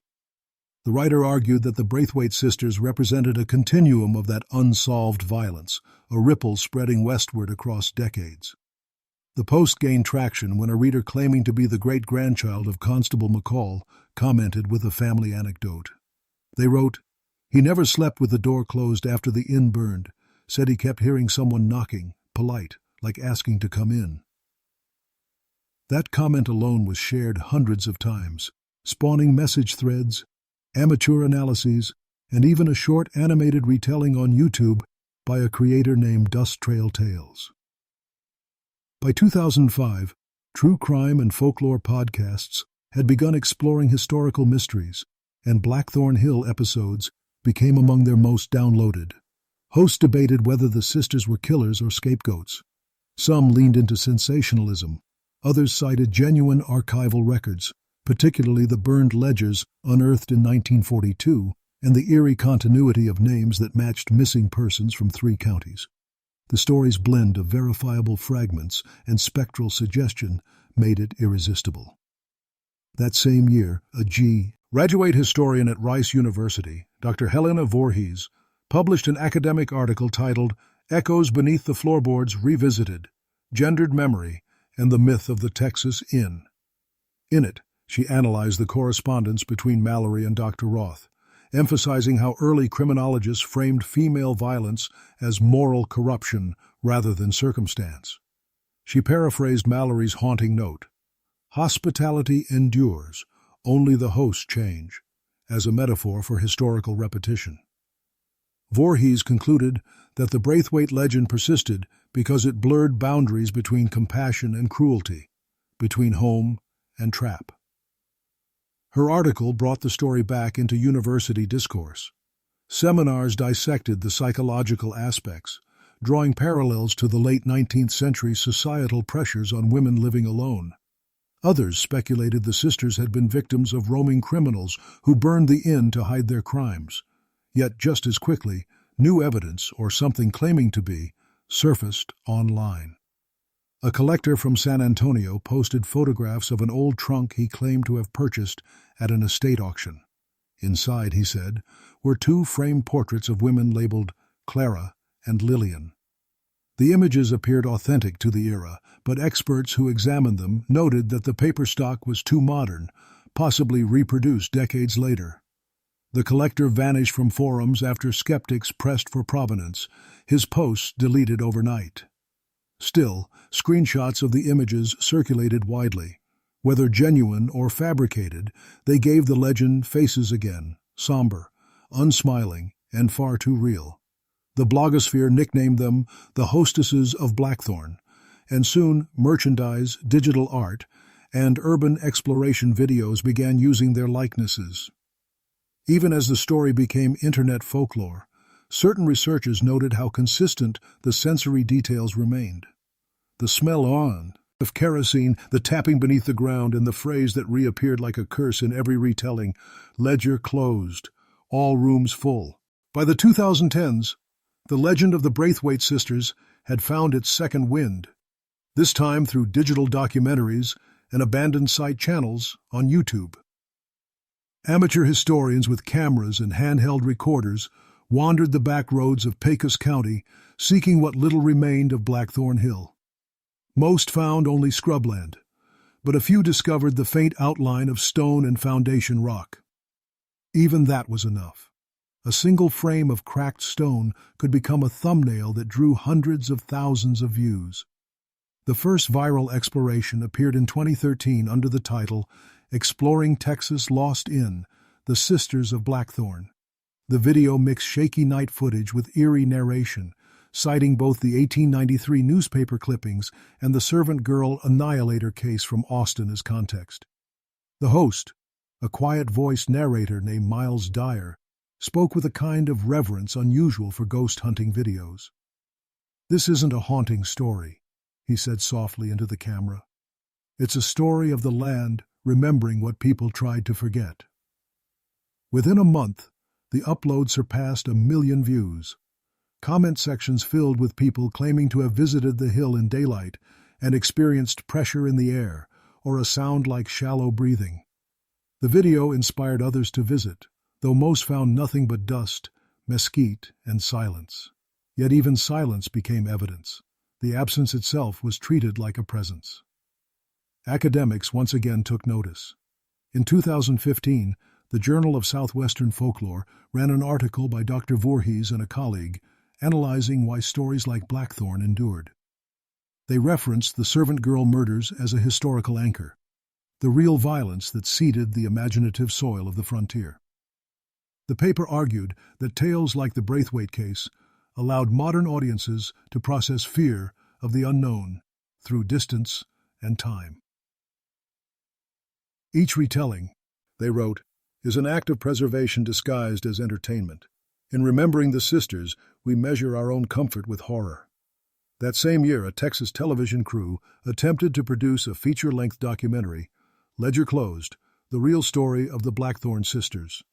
The writer argued that the Braithwaite sisters represented a continuum of that unsolved violence, a ripple spreading westward across decades. The post gained traction when a reader claiming to be the great-grandchild of Constable McCall commented with a family anecdote. They wrote, "He never slept with the door closed after the inn burned, said he kept hearing someone knocking, polite, like asking to come in." That comment alone was shared hundreds of times, spawning message threads, amateur analyses, and even a short animated retelling on YouTube by a creator named Dust Trail Tales. By 2005, true crime and folklore podcasts had begun exploring historical mysteries, and Blackthorn Hill episodes became among their most downloaded. Hosts debated whether the sisters were killers or scapegoats. Some leaned into sensationalism. Others cited genuine archival records, particularly the burned ledgers unearthed in 1942 and the eerie continuity of names that matched missing persons from 3 counties. The story's blend of verifiable fragments and spectral suggestion made it irresistible. That same year, a graduate historian at Rice University, Dr. Helena Voorhees, published an academic article titled Echoes Beneath the Floorboards Revisited, Gendered Memory, and the Myth of the Texas Inn. In it, she analyzed the correspondence between Mallory and Dr. Roth, emphasizing how early criminologists framed female violence as moral corruption rather than circumstance. She paraphrased Mallory's haunting note, "Hospitality endures, only the hosts change," as a metaphor for historical repetition. Voorhees concluded that the Braithwaite legend persisted because it blurred boundaries between compassion and cruelty, between home and trap. Her article brought the story back into university discourse. Seminars dissected the psychological aspects, drawing parallels to the late 19th century societal pressures on women living alone. Others speculated the sisters had been victims of roaming criminals who burned the inn to hide their crimes. Yet just as quickly, new evidence, or something claiming to be, surfaced online. A collector from San Antonio posted photographs of an old trunk he claimed to have purchased at an estate auction. Inside, he said, were 2 framed portraits of women labeled Clara and Lillian. The images appeared authentic to the era, but experts who examined them noted that the paper stock was too modern, possibly reproduced decades later. The collector vanished from forums after skeptics pressed for provenance, his posts deleted overnight. Still, screenshots of the images circulated widely. Whether genuine or fabricated, they gave the legend faces again, somber, unsmiling, and far too real. The blogosphere nicknamed them the Hostesses of Blackthorn, and soon merchandise, digital art, and urban exploration videos began using their likenesses. Even as the story became internet folklore, certain researchers noted how consistent the sensory details remained. The smell on, of kerosene, the tapping beneath the ground, and the phrase that reappeared like a curse in every retelling: ledger closed, all rooms full. By the 2010s, the legend of the Braithwaite sisters had found its second wind, this time through digital documentaries and abandoned site channels on YouTube. Amateur historians with cameras and handheld recorders wandered the back roads of Pecos County, seeking what little remained of Blackthorn Hill. Most found only scrubland, but a few discovered the faint outline of stone and foundation rock. Even that was enough. A single frame of cracked stone could become a thumbnail that drew hundreds of thousands of views. The first viral exploration appeared in 2013 under the title Exploring Texas Lost in The Sisters of Blackthorn. The video mixed shaky night footage with eerie narration, citing both the 1893 newspaper clippings and the servant girl annihilator case from Austin as context. The host, a quiet-voiced narrator named Miles Dyer, spoke with a kind of reverence unusual for ghost hunting videos. "This isn't a haunting story," he said softly into the camera. "It's a story of the land remembering what people tried to forget." Within a month, the upload surpassed 1 million views. Comment sections filled with people claiming to have visited the hill in daylight and experienced pressure in the air or a sound like shallow breathing. The video inspired others to visit, though most found nothing but dust, mesquite, and silence. Yet even silence became evidence. The absence itself was treated like a presence. Academics once again took notice. In 2015, the Journal of Southwestern Folklore ran an article by Dr. Voorhees and a colleague analyzing why stories like Blackthorn endured. They referenced the servant girl murders as a historical anchor, the real violence that seeded the imaginative soil of the frontier. The paper argued that tales like the Braithwaite case allowed modern audiences to process fear of the unknown through distance and time. Each retelling, they wrote, is an act of preservation disguised as entertainment. In remembering the sisters, we measure our own comfort with horror. That same year, a Texas television crew attempted to produce a feature-length documentary, Ledger Closed, the real story of the Blackthorn sisters.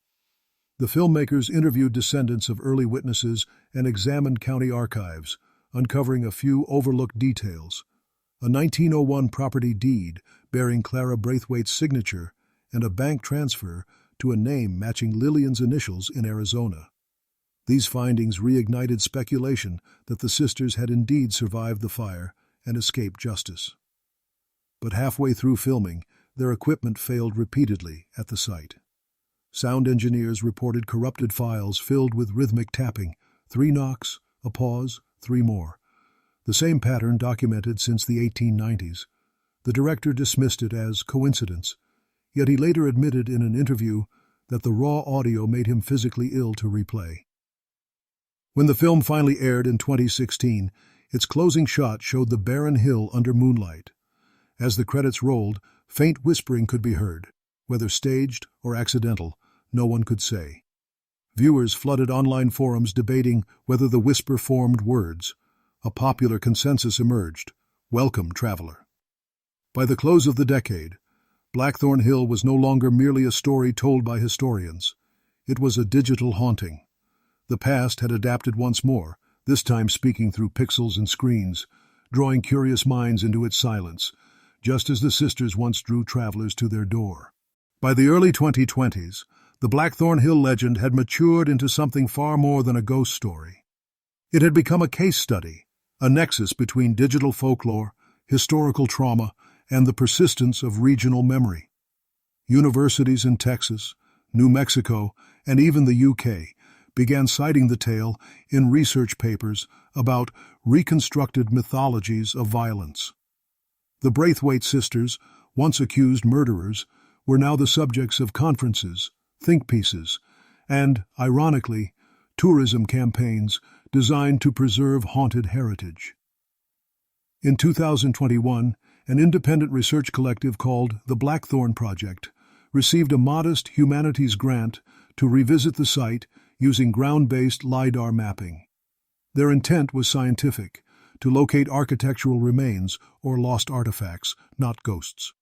The filmmakers interviewed descendants of early witnesses and examined county archives, uncovering a few overlooked details: a 1901 property deed bearing Clara Braithwaite's signature and a bank transfer to a name matching Lillian's initials in Arizona. These findings reignited speculation that the sisters had indeed survived the fire and escaped justice. But halfway through filming, their equipment failed repeatedly at the site. Sound engineers reported corrupted files filled with rhythmic tapping: 3 knocks, a pause, 3 more. The same pattern documented since the 1890s. The director dismissed it as coincidence, yet he later admitted in an interview that the raw audio made him physically ill to replay. When the film finally aired in 2016, its closing shot showed the barren hill under moonlight. As the credits rolled, faint whispering could be heard. Whether staged or accidental, no one could say. Viewers flooded online forums debating whether the whisper formed words. A popular consensus emerged: "Welcome, traveler." By the close of the decade, Blackthorn Hill was no longer merely a story told by historians. It was a digital haunting. The past had adapted once more, this time speaking through pixels and screens, drawing curious minds into its silence, just as the sisters once drew travelers to their door. By the early 2020s, the Blackthorn Hill legend had matured into something far more than a ghost story. It had become a case study, a nexus between digital folklore, historical trauma, and the persistence of regional memory. Universities in Texas, New Mexico, and even the UK began citing the tale in research papers about reconstructed mythologies of violence. The Braithwaite sisters, once accused murderers, were now the subjects of conferences, think pieces, and, ironically, tourism campaigns designed to preserve haunted heritage. In 2021, an independent research collective called the Blackthorn Project received a modest humanities grant to revisit the site using ground-based LiDAR mapping. Their intent was scientific: to locate architectural remains or lost artifacts, not ghosts.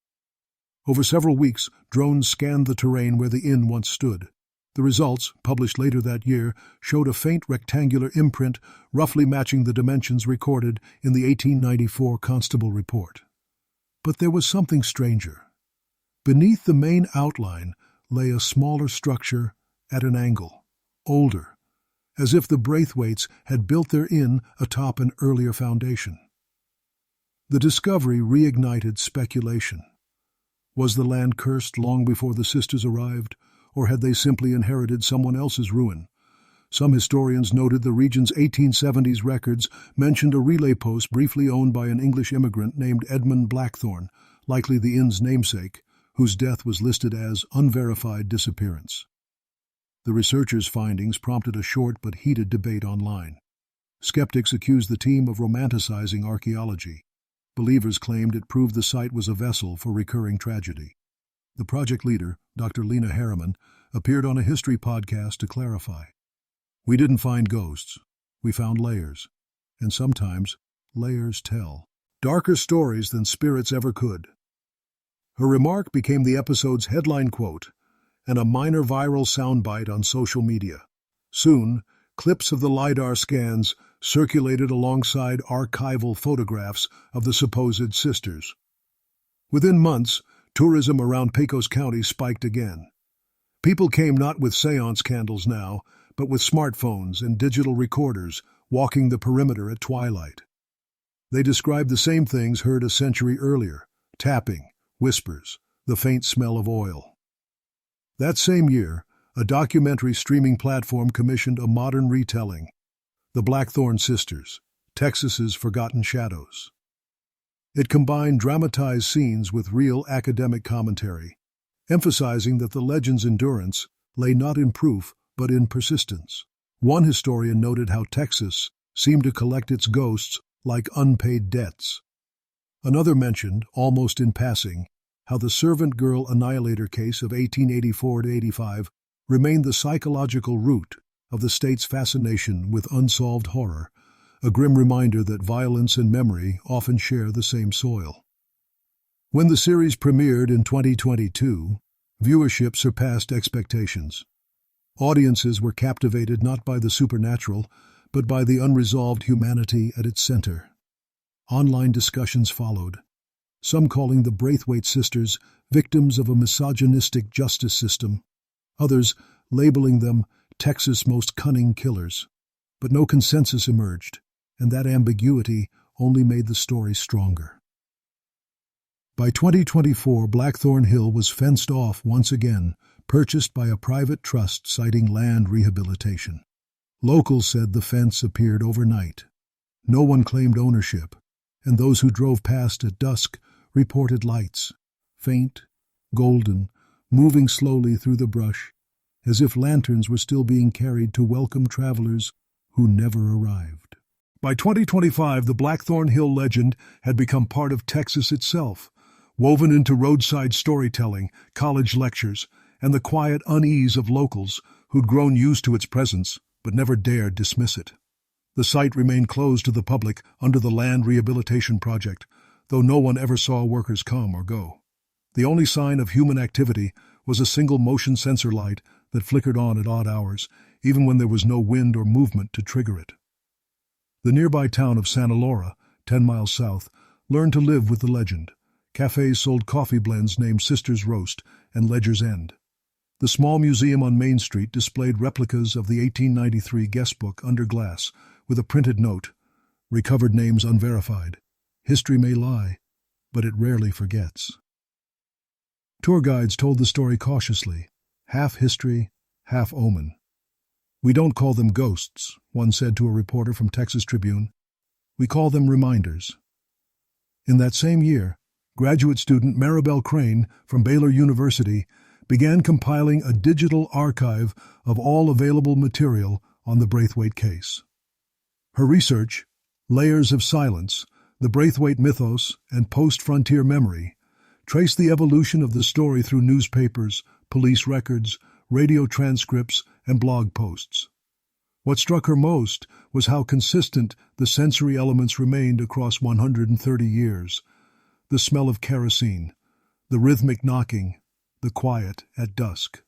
Over several weeks, drones scanned the terrain where the inn once stood. The results, published later that year, showed a faint rectangular imprint roughly matching the dimensions recorded in the 1894 Constable Report. But there was something stranger. Beneath the main outline lay a smaller structure at an angle, older, as if the Braithwaites had built their inn atop an earlier foundation. The discovery reignited speculation. Was the land cursed long before the sisters arrived, or had they simply inherited someone else's ruin? Some historians noted the region's 1870s records mentioned a relay post briefly owned by an English immigrant named Edmund Blackthorne, likely the inn's namesake, whose death was listed as unverified disappearance. The researchers' findings prompted a short but heated debate online. Skeptics accused the team of romanticizing archaeology. Believers claimed it proved the site was a vessel for recurring tragedy. The project leader, Dr. Lena Harriman, appeared on a history podcast to clarify. "We didn't find ghosts. We found layers. And sometimes, layers tell darker stories than spirits ever could." Her remark became the episode's headline quote and a minor viral soundbite on social media. Soon, clips of the LiDAR scans circulated alongside archival photographs of the supposed sisters. Within months, tourism around Pecos County spiked again. People came not with seance candles now, but with smartphones and digital recorders, walking the perimeter at twilight. They described the same things heard a century earlier: tapping, whispers, the faint smell of oil. That same year, a documentary streaming platform commissioned a modern retelling, The Blackthorne Sisters, Texas's Forgotten Shadows. It combined dramatized scenes with real academic commentary, emphasizing that the legend's endurance lay not in proof but in persistence. One historian noted how Texas seemed to collect its ghosts like unpaid debts. Another mentioned, almost in passing, how the servant girl annihilator case of 1884-85 remained the psychological root of the state's fascination with unsolved horror, a grim reminder that violence and memory often share the same soil. When the series premiered in 2022, viewership surpassed expectations. Audiences were captivated not by the supernatural, but by the unresolved humanity at its center. Online discussions followed, some calling the Braithwaite sisters victims of a misogynistic justice system, others labeling them Texas' most cunning killers. But no consensus emerged, and that ambiguity only made the story stronger. By 2024, Blackthorne Hill was fenced off once again, purchased by a private trust citing land rehabilitation. Locals said the fence appeared overnight. No one claimed ownership, and those who drove past at dusk reported lights, faint, golden, moving slowly through the brush, as if lanterns were still being carried to welcome travelers who never arrived. By 2025, the Blackthorne Hill legend had become part of Texas itself, woven into roadside storytelling, college lectures, and the quiet unease of locals who'd grown used to its presence but never dared dismiss it. The site remained closed to the public under the Land Rehabilitation Project, though no one ever saw workers come or go. The only sign of human activity was a single motion sensor light that flickered on at odd hours, even when there was no wind or movement to trigger it. The nearby town of Santa Laura, 10 miles south, learned to live with the legend. Cafes sold coffee blends named Sister's Roast and Ledger's End. The small museum on Main Street displayed replicas of the 1893 guest book under glass, with a printed note, "Recovered names unverified. History may lie, but it rarely forgets." Tour guides told the story cautiously, half history, half omen. "We don't call them ghosts," one said to a reporter from Texas Tribune. "We call them reminders." In that same year, graduate student Maribel Crane from Baylor University began compiling a digital archive of all available material on the Braithwaite case. Her research, Layers of Silence, the Braithwaite Mythos, and Post-Frontier Memory, traced the evolution of the story through newspapers, police records, radio transcripts, and blog posts. What struck her most was how consistent the sensory elements remained across 130 years. The smell of kerosene, the rhythmic knocking, the quiet at dusk.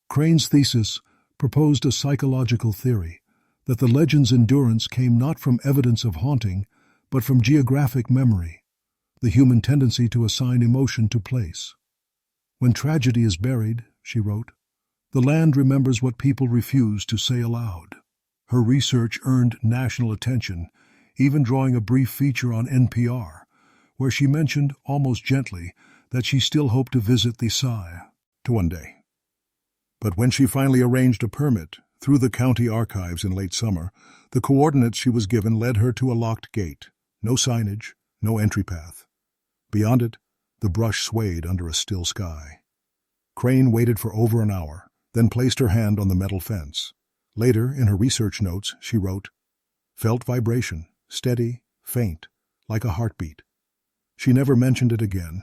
Crane's thesis proposed a psychological theory that the legend's endurance came not from evidence of haunting, but from geographic memory, the human tendency to assign emotion to place. When tragedy is buried, she wrote, the land remembers what people refuse to say aloud. Her research earned national attention, even drawing a brief feature on NPR, where she mentioned, almost gently, that she still hoped to visit the Sire one day. But when she finally arranged a permit through the county archives in late summer, the coordinates she was given led her to a locked gate. No signage, no entry path. Beyond it, the brush swayed under a still sky. Crane waited for over an hour, then placed her hand on the metal fence. Later, in her research notes, she wrote, "Felt vibration, steady, faint, like a heartbeat." She never mentioned it again,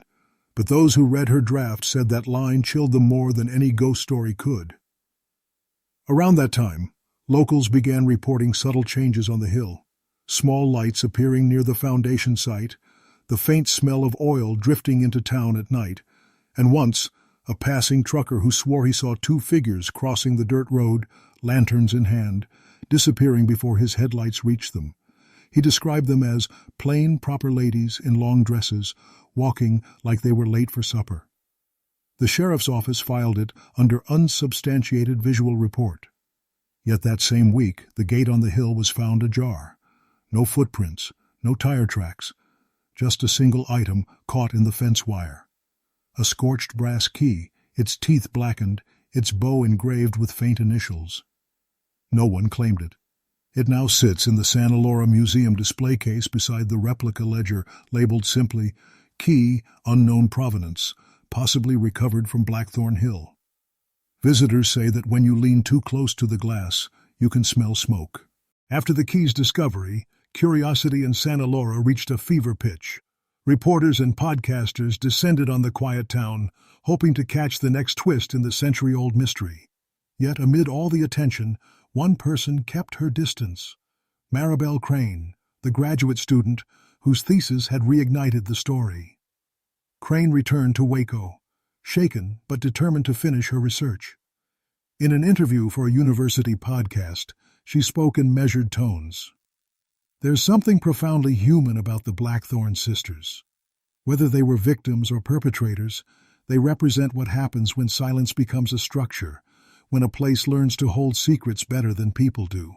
but those who read her draft said that line chilled them more than any ghost story could. Around that time, locals began reporting subtle changes on the hill. Small lights appearing near the foundation site, the faint smell of oil drifting into town at night, and once, a passing trucker who swore he saw two figures crossing the dirt road, lanterns in hand, disappearing before his headlights reached them. He described them as plain, proper ladies in long dresses, walking like they were late for supper. The sheriff's office filed it under unsubstantiated visual report. Yet that same week, the gate on the hill was found ajar. No footprints, no tire tracks, just a single item caught in the fence wire. A scorched brass key, its teeth blackened, its bow engraved with faint initials. No one claimed it. It now sits in the Santa Laura Museum display case beside the replica ledger labeled simply, "Key, Unknown Provenance, Possibly Recovered from Blackthorn Hill." Visitors say that when you lean too close to the glass, you can smell smoke. After the key's discovery, curiosity in Santa Laura reached a fever pitch. Reporters and podcasters descended on the quiet town, hoping to catch the next twist in the century-old mystery. Yet amid all the attention, one person kept her distance. Maribel Crane, the graduate student whose thesis had reignited the story. Crane returned to Waco, shaken but determined to finish her research. In an interview for a university podcast, she spoke in measured tones. There's something profoundly human about the Blackthorn sisters. Whether they were victims or perpetrators, they represent what happens when silence becomes a structure, when a place learns to hold secrets better than people do.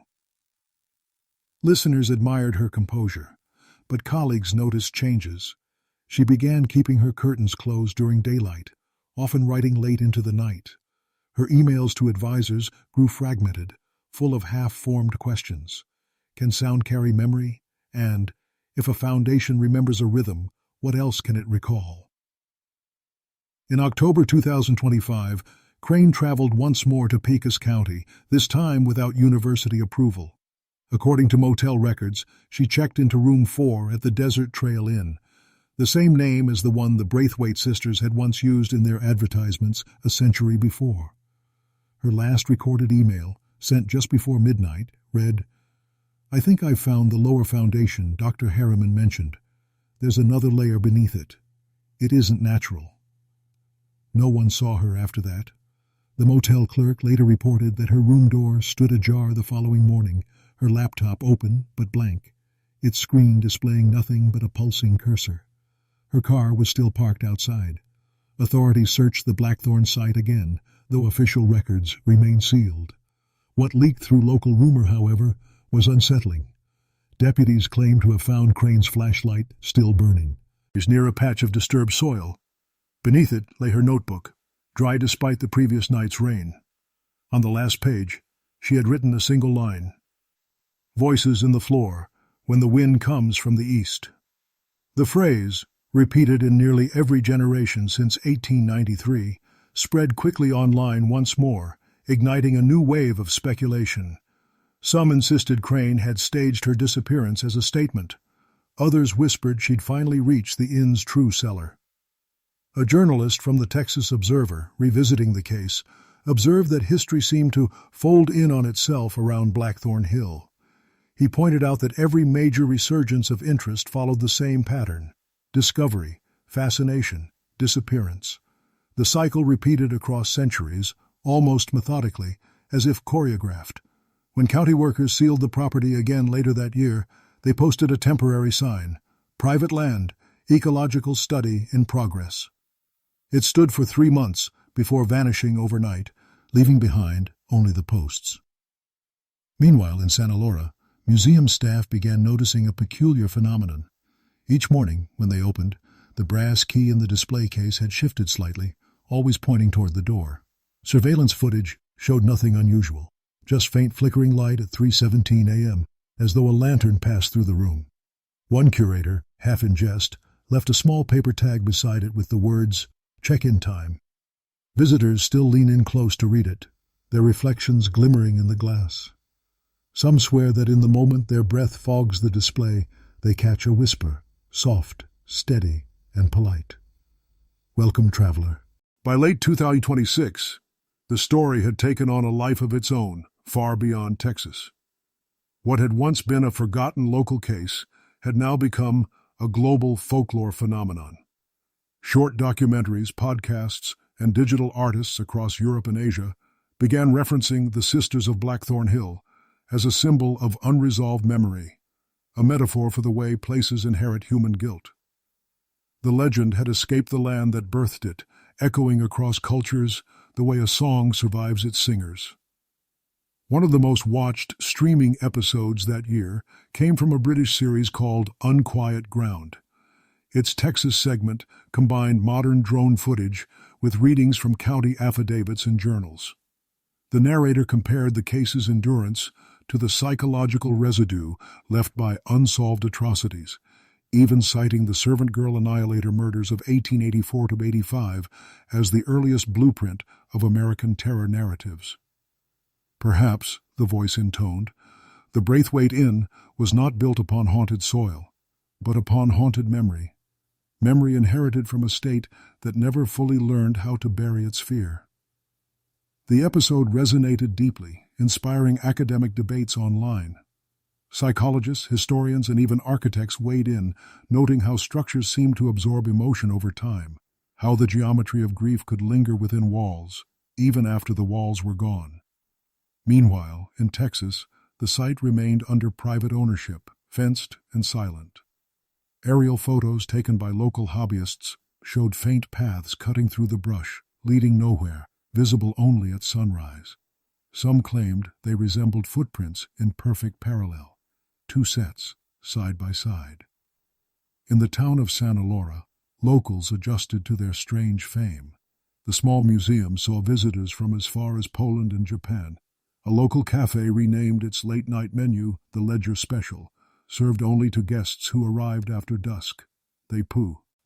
Listeners admired her composure, but colleagues noticed changes. She began keeping her curtains closed during daylight, often writing late into the night. Her emails to advisors grew fragmented, full of half-formed questions. Can sound carry memory? And, if a foundation remembers a rhythm, what else can it recall? In October 2025, Crane traveled once more to Pecos County, this time without university approval. According to motel records, she checked into room 4 at the Desert Trail Inn, the same name as the one the Braithwaite sisters had once used in their advertisements a century before. Her last recorded email, sent just before midnight, read, "I think I've found the lower foundation Dr. Harriman mentioned. There's another layer beneath it. It isn't natural." No one saw her after that. The motel clerk later reported that her room door stood ajar the following morning, her laptop open but blank, its screen displaying nothing but a pulsing cursor. Her car was still parked outside. Authorities searched the Blackthorn site again, though official records remained sealed. What leaked through local rumor, however, was unsettling. Deputies claimed to have found Crane's flashlight still burning. It was near a patch of disturbed soil. Beneath it lay her notebook, dry despite the previous night's rain. On the last page, she had written a single line. "Voices in the floor, when the wind comes from the east." The phrase, repeated in nearly every generation since 1893, spread quickly online once more, igniting a new wave of speculation. Some insisted Crane had staged her disappearance as a statement. Others whispered she'd finally reached the inn's true cellar. A journalist from the Texas Observer, revisiting the case, observed that history seemed to fold in on itself around Blackthorn Hill. He pointed out that every major resurgence of interest followed the same pattern: discovery, fascination, disappearance. The cycle repeated across centuries, almost methodically, as if choreographed. When county workers sealed the property again later that year, they posted a temporary sign: "Private land, ecological study in progress." It stood for 3 months before vanishing overnight, leaving behind only the posts. Meanwhile, in Santa Laura, museum staff began noticing a peculiar phenomenon. Each morning, when they opened, the brass key in the display case had shifted slightly, always pointing toward the door. Surveillance footage showed nothing unusual, just faint flickering light at 3:17 a.m., as though a lantern passed through the room. One curator, half in jest, left a small paper tag beside it with the words, "Check-in time." Visitors still lean in close to read it, their reflections glimmering in the glass. Some swear that in the moment their breath fogs the display, they catch a whisper, soft, steady, and polite. "Welcome, traveler." By late 2026, the story had taken on a life of its own, far beyond Texas. What had once been a forgotten local case had now become a global folklore phenomenon. Short documentaries, podcasts, and digital artists across Europe and Asia began referencing the Sisters of Blackthorn Hill as a symbol of unresolved memory, a metaphor for the way places inherit human guilt. The legend had escaped the land that birthed it, echoing across cultures the way a song survives its singers. One of the most watched streaming episodes that year came from a British series called Unquiet Ground. Its Texas segment combined modern drone footage with readings from county affidavits and journals. The narrator compared the case's endurance to the psychological residue left by unsolved atrocities, even citing the Servant Girl Annihilator murders of 1884 to 85 as the earliest blueprint of American terror narratives. Perhaps, the voice intoned, the Braithwaite Inn was not built upon haunted soil, but upon haunted memory. Memory inherited from a state that never fully learned how to bury its fear. The episode resonated deeply, inspiring academic debates online. Psychologists, historians, and even architects weighed in, noting how structures seemed to absorb emotion over time, how the geometry of grief could linger within walls, even after the walls were gone. Meanwhile, in Texas, the site remained under private ownership, fenced and silent. Aerial photos taken by local hobbyists showed faint paths cutting through the brush, leading nowhere, visible only at sunrise. Some claimed they resembled footprints in perfect parallel, 2 sets, side by side. In the town of Santa Laura, locals adjusted to their strange fame. The small museum saw visitors from as far as Poland and Japan. A local cafe renamed its late-night menu the Ledger Special, served only to guests who arrived after dusk. They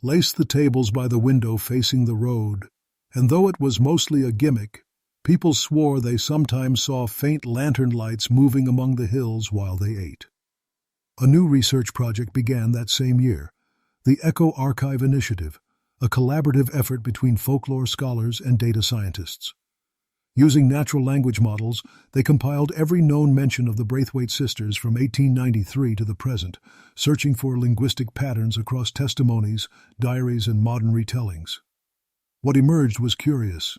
laced the tables by the window facing the road, and though it was mostly a gimmick, people swore they sometimes saw faint lantern lights moving among the hills while they ate. A new research project began that same year, the Echo Archive Initiative, a collaborative effort between folklore scholars and data scientists. Using natural language models, they compiled every known mention of the Braithwaite sisters from 1893 to the present, searching for linguistic patterns across testimonies, diaries, and modern retellings. What emerged was curious.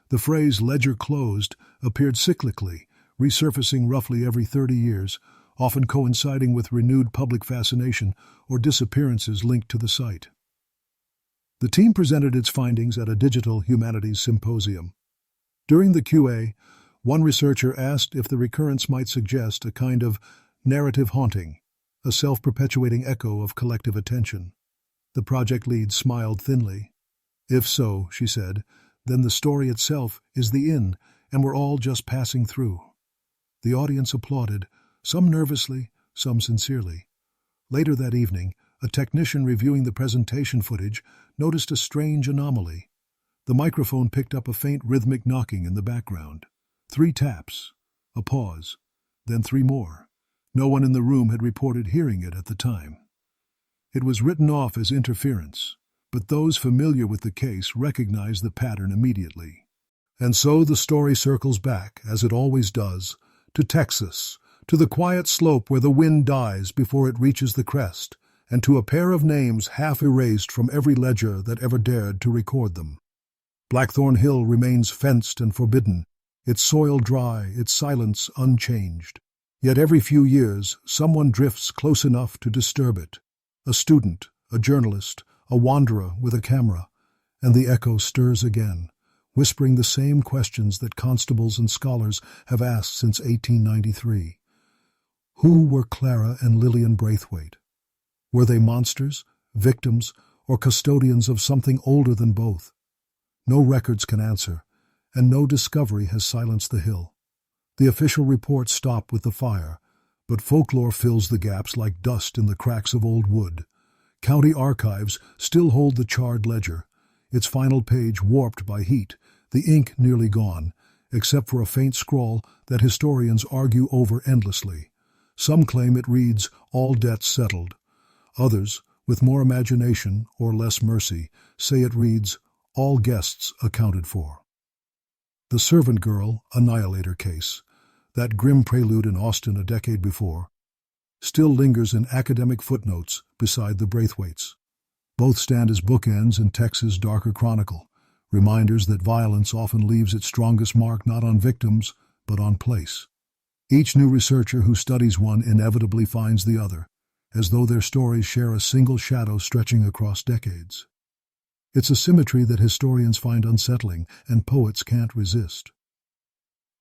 The phrase "ledger closed" appeared cyclically, resurfacing roughly every 30 years, often coinciding with renewed public fascination or disappearances linked to the site. The team presented its findings at a digital humanities symposium. During the Q&A, one researcher asked if the recurrence might suggest a kind of narrative haunting, a self-perpetuating echo of collective attention. The project lead smiled thinly. "If so," she said, "then the story itself is the inn, and we're all just passing through." The audience applauded, some nervously, some sincerely. Later that evening, a technician reviewing the presentation footage noticed a strange anomaly. The microphone picked up a faint rhythmic knocking in the background. 3 taps, a pause, then 3 more. No one in the room had reported hearing it at the time. It was written off as interference, but those familiar with the case recognized the pattern immediately. And so the story circles back, as it always does, to Texas, to the quiet slope where the wind dies before it reaches the crest, and to a pair of names half erased from every ledger that ever dared to record them. Blackthorn Hill remains fenced and forbidden, its soil dry, its silence unchanged. Yet every few years someone drifts close enough to disturb it. A student, a journalist, a wanderer with a camera, and the echo stirs again, whispering the same questions that constables and scholars have asked since 1893. Who were Clara and Lillian Braithwaite? Were they monsters, victims, or custodians of something older than both? No records can answer, and no discovery has silenced the hill. The official reports stop with the fire, but folklore fills the gaps like dust in the cracks of old wood. County archives still hold the charred ledger, its final page warped by heat, the ink nearly gone, except for a faint scrawl that historians argue over endlessly. Some claim it reads, "All debts settled." Others, with more imagination or less mercy, say it reads, "All guests accounted for." The Servant Girl Annihilator case, that grim prelude in Austin a decade before, still lingers in academic footnotes beside the Braithwaites. Both stand as bookends in Texas' darker chronicle, reminders that violence often leaves its strongest mark not on victims, but on place. Each new researcher who studies one inevitably finds the other, as though their stories share a single shadow stretching across decades. It's a symmetry that historians find unsettling and poets can't resist.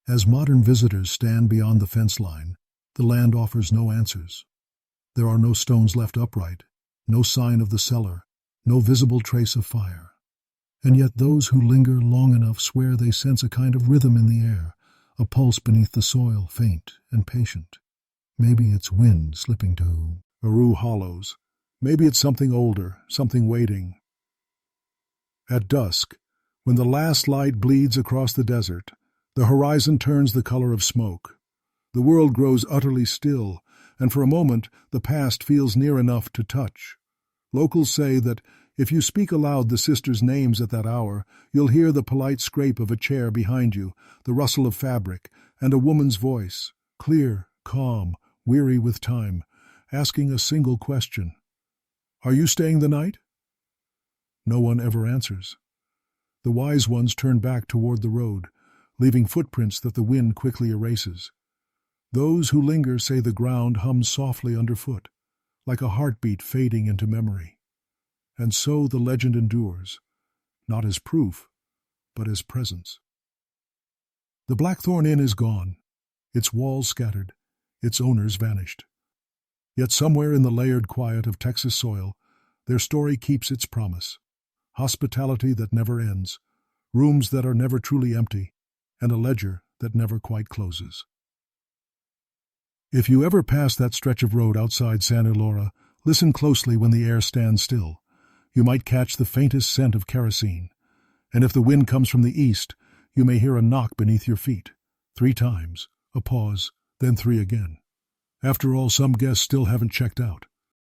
As modern visitors stand beyond the fence line, the land offers no answers. There are no stones left upright, no sign of the cellar, no visible trace of fire. And yet those who linger long enough swear they sense a kind of rhythm in the air, a pulse beneath the soil, faint and patient. Maybe it's wind slipping to Aru hollows. Maybe it's something older, something waiting. At dusk, when the last light bleeds across the desert, the horizon turns the color of smoke. The world grows utterly still, and for a moment the past feels near enough to touch. Locals say that if you speak aloud the sisters' names at that hour, you'll hear the polite scrape of a chair behind you, the rustle of fabric, and a woman's voice, clear, calm, weary with time, asking a single question. "Are you staying the night?" No one ever answers. The wise ones turn back toward the road, leaving footprints that the wind quickly erases. Those who linger say the ground hums softly underfoot, like a heartbeat fading into memory. And so the legend endures, not as proof, but as presence. The Blackthorn Inn is gone, its walls scattered, its owners vanished. Yet somewhere in the layered quiet of Texas soil, their story keeps its promise. Hospitality that never ends, rooms that are never truly empty, and a ledger that never quite closes. If you ever pass that stretch of road outside Santa Laura, listen closely when the air stands still. You might catch the faintest scent of kerosene. And if the wind comes from the east, you may hear a knock beneath your feet. 3 times, a pause, then 3 again. After all, some guests still haven't checked out.